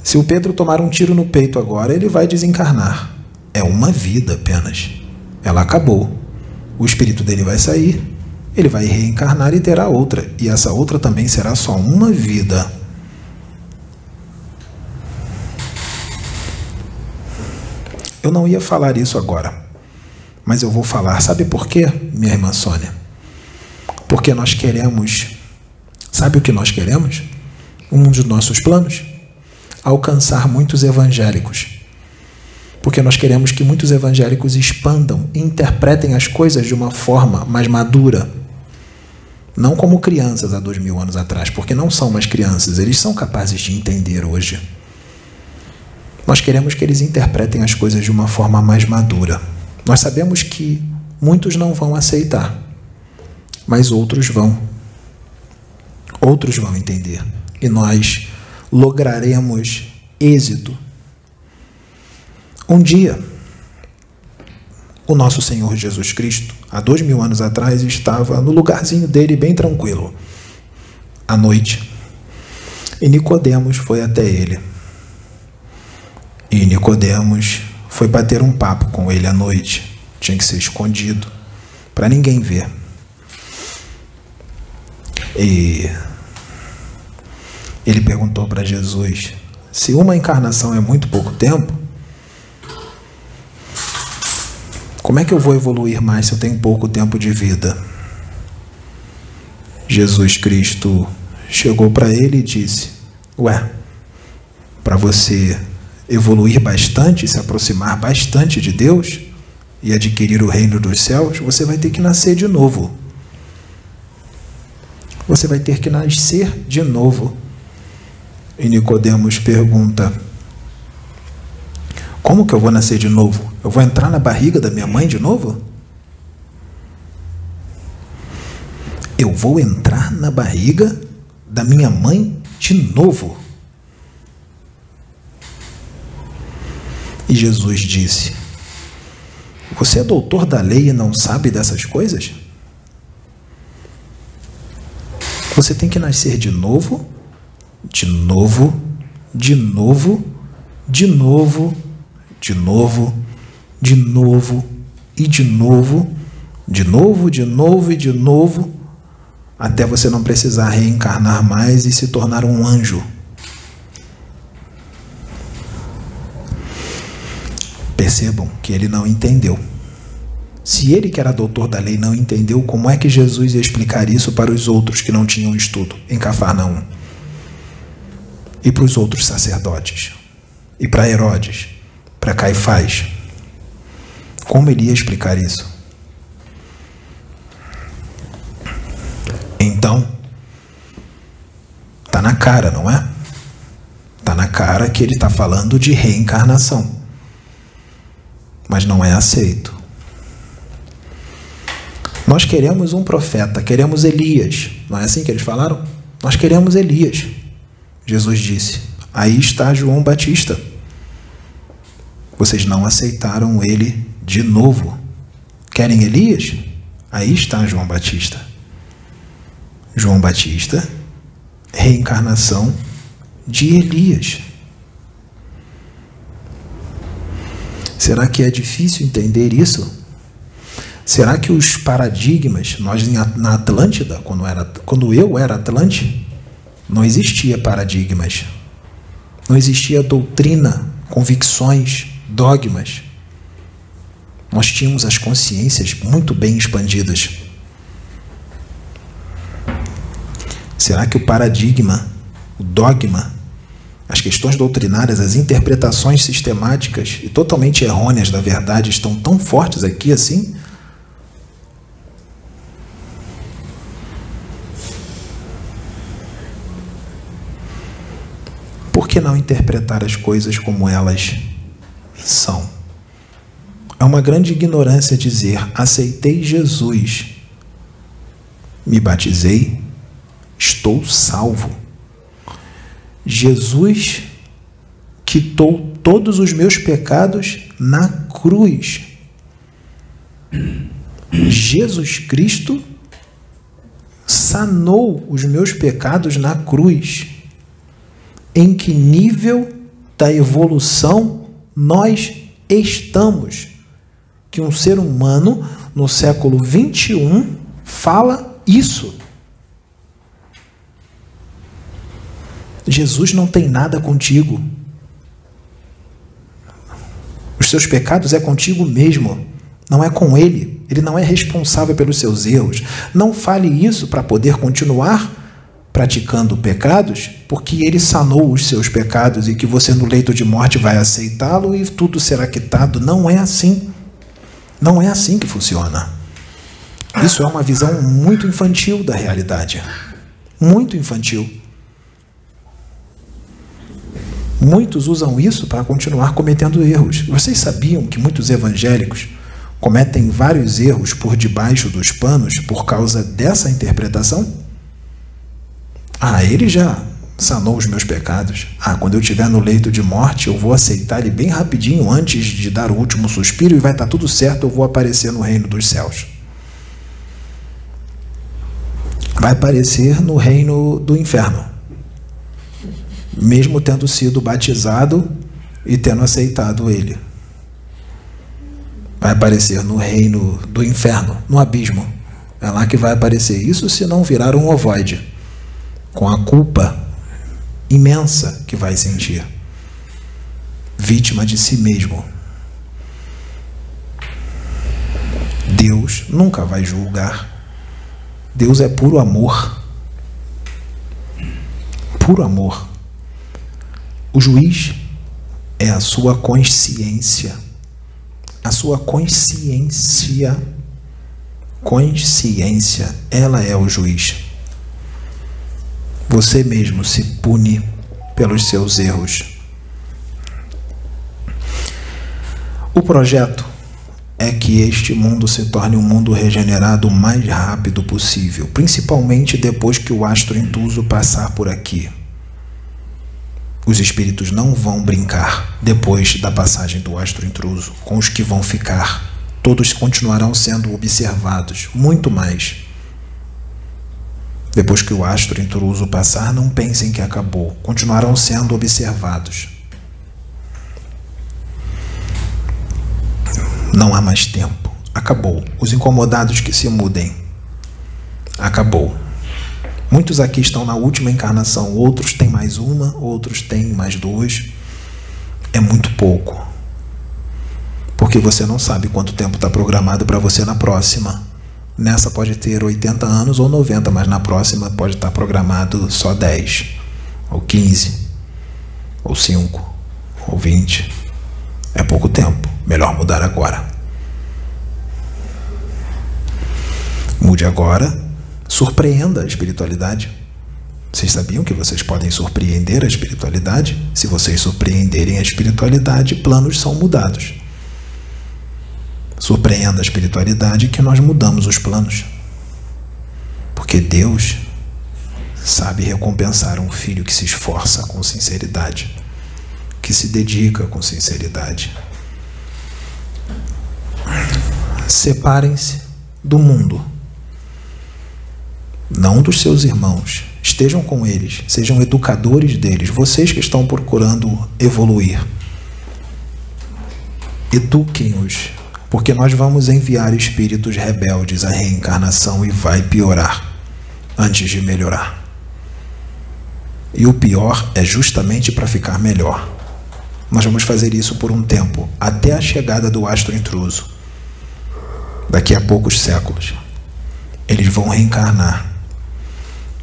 Se o Pedro tomar um tiro no peito agora, ele vai desencarnar. É uma vida apenas. Ela acabou. O espírito dele vai sair, ele vai reencarnar e terá outra. E essa outra também será só uma vida. Eu não ia falar isso agora, mas eu vou falar. Sabe por quê, minha irmã Sônia? Porque nós queremos, sabe o que nós queremos? Um dos nossos planos? Alcançar muitos evangélicos. Porque nós queremos que muitos evangélicos expandam e interpretem as coisas de uma forma mais madura. Não como crianças há 2000 anos atrás, porque não são mais crianças, eles são capazes de entender hoje. Nós queremos que eles interpretem as coisas de uma forma mais madura. Nós sabemos que muitos não vão aceitar, mas outros vão. Outros vão entender. E nós lograremos êxito. Um dia, o nosso Senhor Jesus Cristo, há 2000 anos atrás, estava no lugarzinho dele bem tranquilo, à noite. E Nicodemos foi até ele. E Nicodemos foi bater um papo com ele à noite. Tinha que ser escondido, para ninguém ver. E ele perguntou para Jesus, se uma encarnação é muito pouco tempo, como é que eu vou evoluir mais se eu tenho pouco tempo de vida? Jesus Cristo chegou para ele e disse, ué, para você evoluir bastante, se aproximar bastante de Deus e adquirir o reino dos céus, você vai ter que nascer de novo. Você vai ter que nascer de novo. E Nicodemos pergunta, como que eu vou nascer de novo? Eu vou entrar na barriga da minha mãe de novo? Eu vou entrar na barriga da minha mãe de novo? E Jesus disse, você é doutor da lei e não sabe dessas coisas? Você tem que nascer de novo, de novo, de novo, de novo, de novo, de novo e de novo, de novo, de novo e de novo, até você não precisar reencarnar mais e se tornar um anjo. Percebam que ele não entendeu. Se ele, que era doutor da lei, não entendeu, como é que Jesus ia explicar isso para os outros que não tinham estudo em Cafarnaum? E para os outros sacerdotes? E para Herodes? Para Caifás? Como ele ia explicar isso? Então, está na cara, não é? Está na cara que ele está falando de reencarnação. Mas não é aceito. Nós queremos um profeta, queremos Elias. Não é assim que eles falaram? Nós queremos Elias. Jesus disse: aí está João Batista. Vocês não aceitaram ele de novo. Querem Elias? Aí está João Batista. João Batista, reencarnação de Elias. Será que é difícil entender isso? Será que os paradigmas, nós na Atlântida, quando eu era Atlante, não existia paradigmas, não existia doutrina, convicções, dogmas. Nós tínhamos as consciências muito bem expandidas. Será que o paradigma, o dogma, as questões doutrinárias, as interpretações sistemáticas e totalmente errôneas da verdade estão tão fortes aqui assim? Por que não interpretar as coisas como elas são? É uma grande ignorância dizer: aceitei Jesus, me batizei, estou salvo. Jesus quitou todos os meus pecados na cruz. Jesus Cristo sanou os meus pecados na cruz. Em que nível da evolução nós estamos? Que um ser humano no século 21 fala isso. Jesus não tem nada contigo. Os seus pecados é contigo mesmo, não é com ele. Ele não é responsável pelos seus erros. Não fale isso para poder continuar praticando pecados, porque ele sanou os seus pecados e que você no leito de morte vai aceitá-lo e tudo será quitado. Não é assim. Não é assim que funciona. Isso é uma visão muito infantil da realidade. Muito infantil. Muitos usam isso para continuar cometendo erros. Vocês sabiam que muitos evangélicos cometem vários erros por debaixo dos panos por causa dessa interpretação? Ele já sanou os meus pecados. Quando eu estiver no leito de morte, eu vou aceitar ele bem rapidinho antes de dar o último suspiro e vai estar tudo certo, eu vou aparecer no reino dos céus. Vai aparecer no reino do inferno. Mesmo tendo sido batizado e tendo aceitado ele. Vai aparecer no reino do inferno, no abismo. É lá que vai aparecer. Isso se não virar um ovoide, com a culpa imensa que vai sentir, vítima de si mesmo. Deus nunca vai julgar. Deus é puro amor. Puro amor. O juiz é a sua consciência. A sua consciência. Consciência, ela é o juiz. Você mesmo se pune pelos seus erros. O projeto é que este mundo se torne um mundo regenerado o mais rápido possível, principalmente depois que o astro intruso passar por aqui. Os espíritos não vão brincar depois da passagem do astro intruso com os que vão ficar. Todos continuarão sendo observados, muito mais. Depois que o astro intruso passar, não pensem que acabou. Continuarão sendo observados. Não há mais tempo. Acabou. Os incomodados que se mudem. Acabou. Muitos aqui estão na última encarnação. Outros têm mais uma, outros têm mais duas. É muito pouco. Porque você não sabe quanto tempo está programado para você na próxima. Nessa pode ter 80 anos ou 90, mas na próxima pode estar programado só 10, ou 15, ou 5, ou 20. É pouco tempo. Melhor mudar agora. Mude agora. Surpreenda a espiritualidade. Vocês sabiam que vocês podem surpreender a espiritualidade? Se vocês surpreenderem a espiritualidade, planos são mudados. Surpreenda a espiritualidade que nós mudamos os planos. Porque Deus sabe recompensar um filho que se esforça com sinceridade, que se dedica com sinceridade. Separem-se do mundo, não dos seus irmãos. Estejam com eles, sejam educadores deles. Vocês que estão procurando evoluir, eduquem-os, porque nós vamos enviar espíritos rebeldes à reencarnação e vai piorar antes de melhorar. E o pior é justamente para ficar melhor. Nós vamos fazer isso por um tempo, até a chegada do astro intruso. Daqui a poucos séculos, eles vão reencarnar.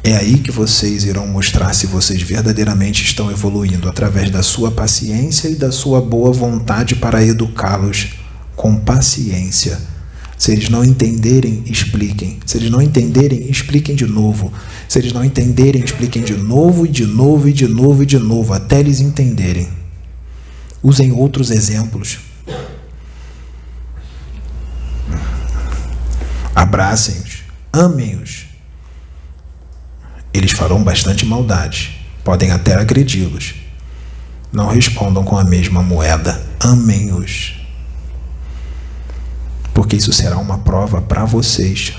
É aí que vocês irão mostrar se vocês verdadeiramente estão evoluindo, através da sua paciência e da sua boa vontade para educá-los com paciência. Se eles não entenderem, expliquem. Se eles não entenderem, expliquem de novo. Se eles não entenderem, expliquem de novo, e de novo, e de novo, e de novo, até eles entenderem. Usem outros exemplos. Abracem-os, amem-os. Eles farão bastante maldade, podem até agredi-los. Não respondam com a mesma moeda, amem-os. Porque isso será uma prova para vocês.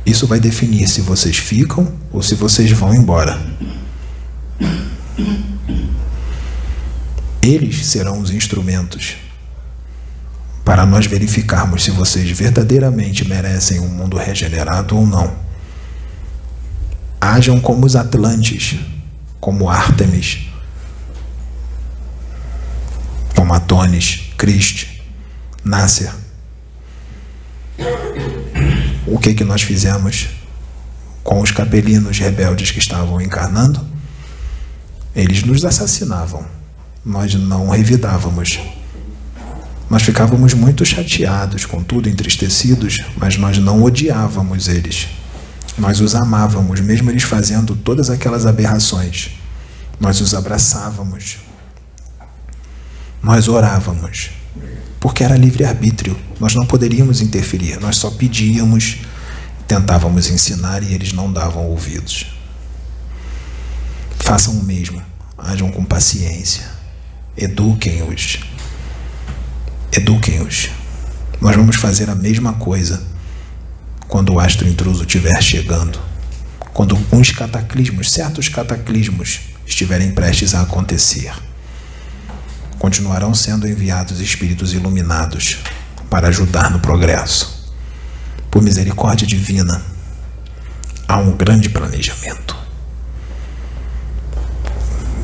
Isso vai definir se vocês ficam ou se vocês vão embora. Eles serão os instrumentos para nós verificarmos se vocês verdadeiramente merecem um mundo regenerado ou não. Hajam como os Atlantes, como Ártemis, como Atones, Crist, Nasser. O que nós fizemos com os capelinos rebeldes que estavam encarnando? Eles nos assassinavam. Nós não revidávamos. Nós ficávamos muito chateados, contudo entristecidos, mas nós não odiávamos eles. Nós os amávamos, mesmo eles fazendo todas aquelas aberrações. Nós os abraçávamos. Nós orávamos, porque era livre-arbítrio. Nós não poderíamos interferir, nós só pedíamos, tentávamos ensinar e eles não davam ouvidos. Façam o mesmo, hajam com paciência, eduquem-os. Eduquem-os. Nós vamos fazer a mesma coisa quando o astro intruso estiver chegando, quando uns cataclismos, certos cataclismos, estiverem prestes a acontecer. Continuarão sendo enviados espíritos iluminados para ajudar no progresso. Por misericórdia divina, há um grande planejamento.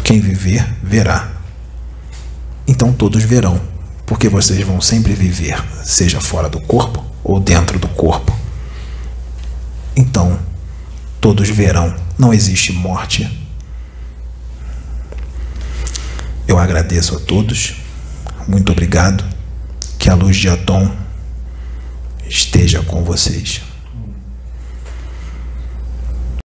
Quem viver, verá. Então todos verão, porque vocês vão sempre viver, seja fora do corpo ou dentro do corpo. Então, todos verão, não existe morte. Eu agradeço a todos, muito obrigado, que a luz de Atom esteja com vocês.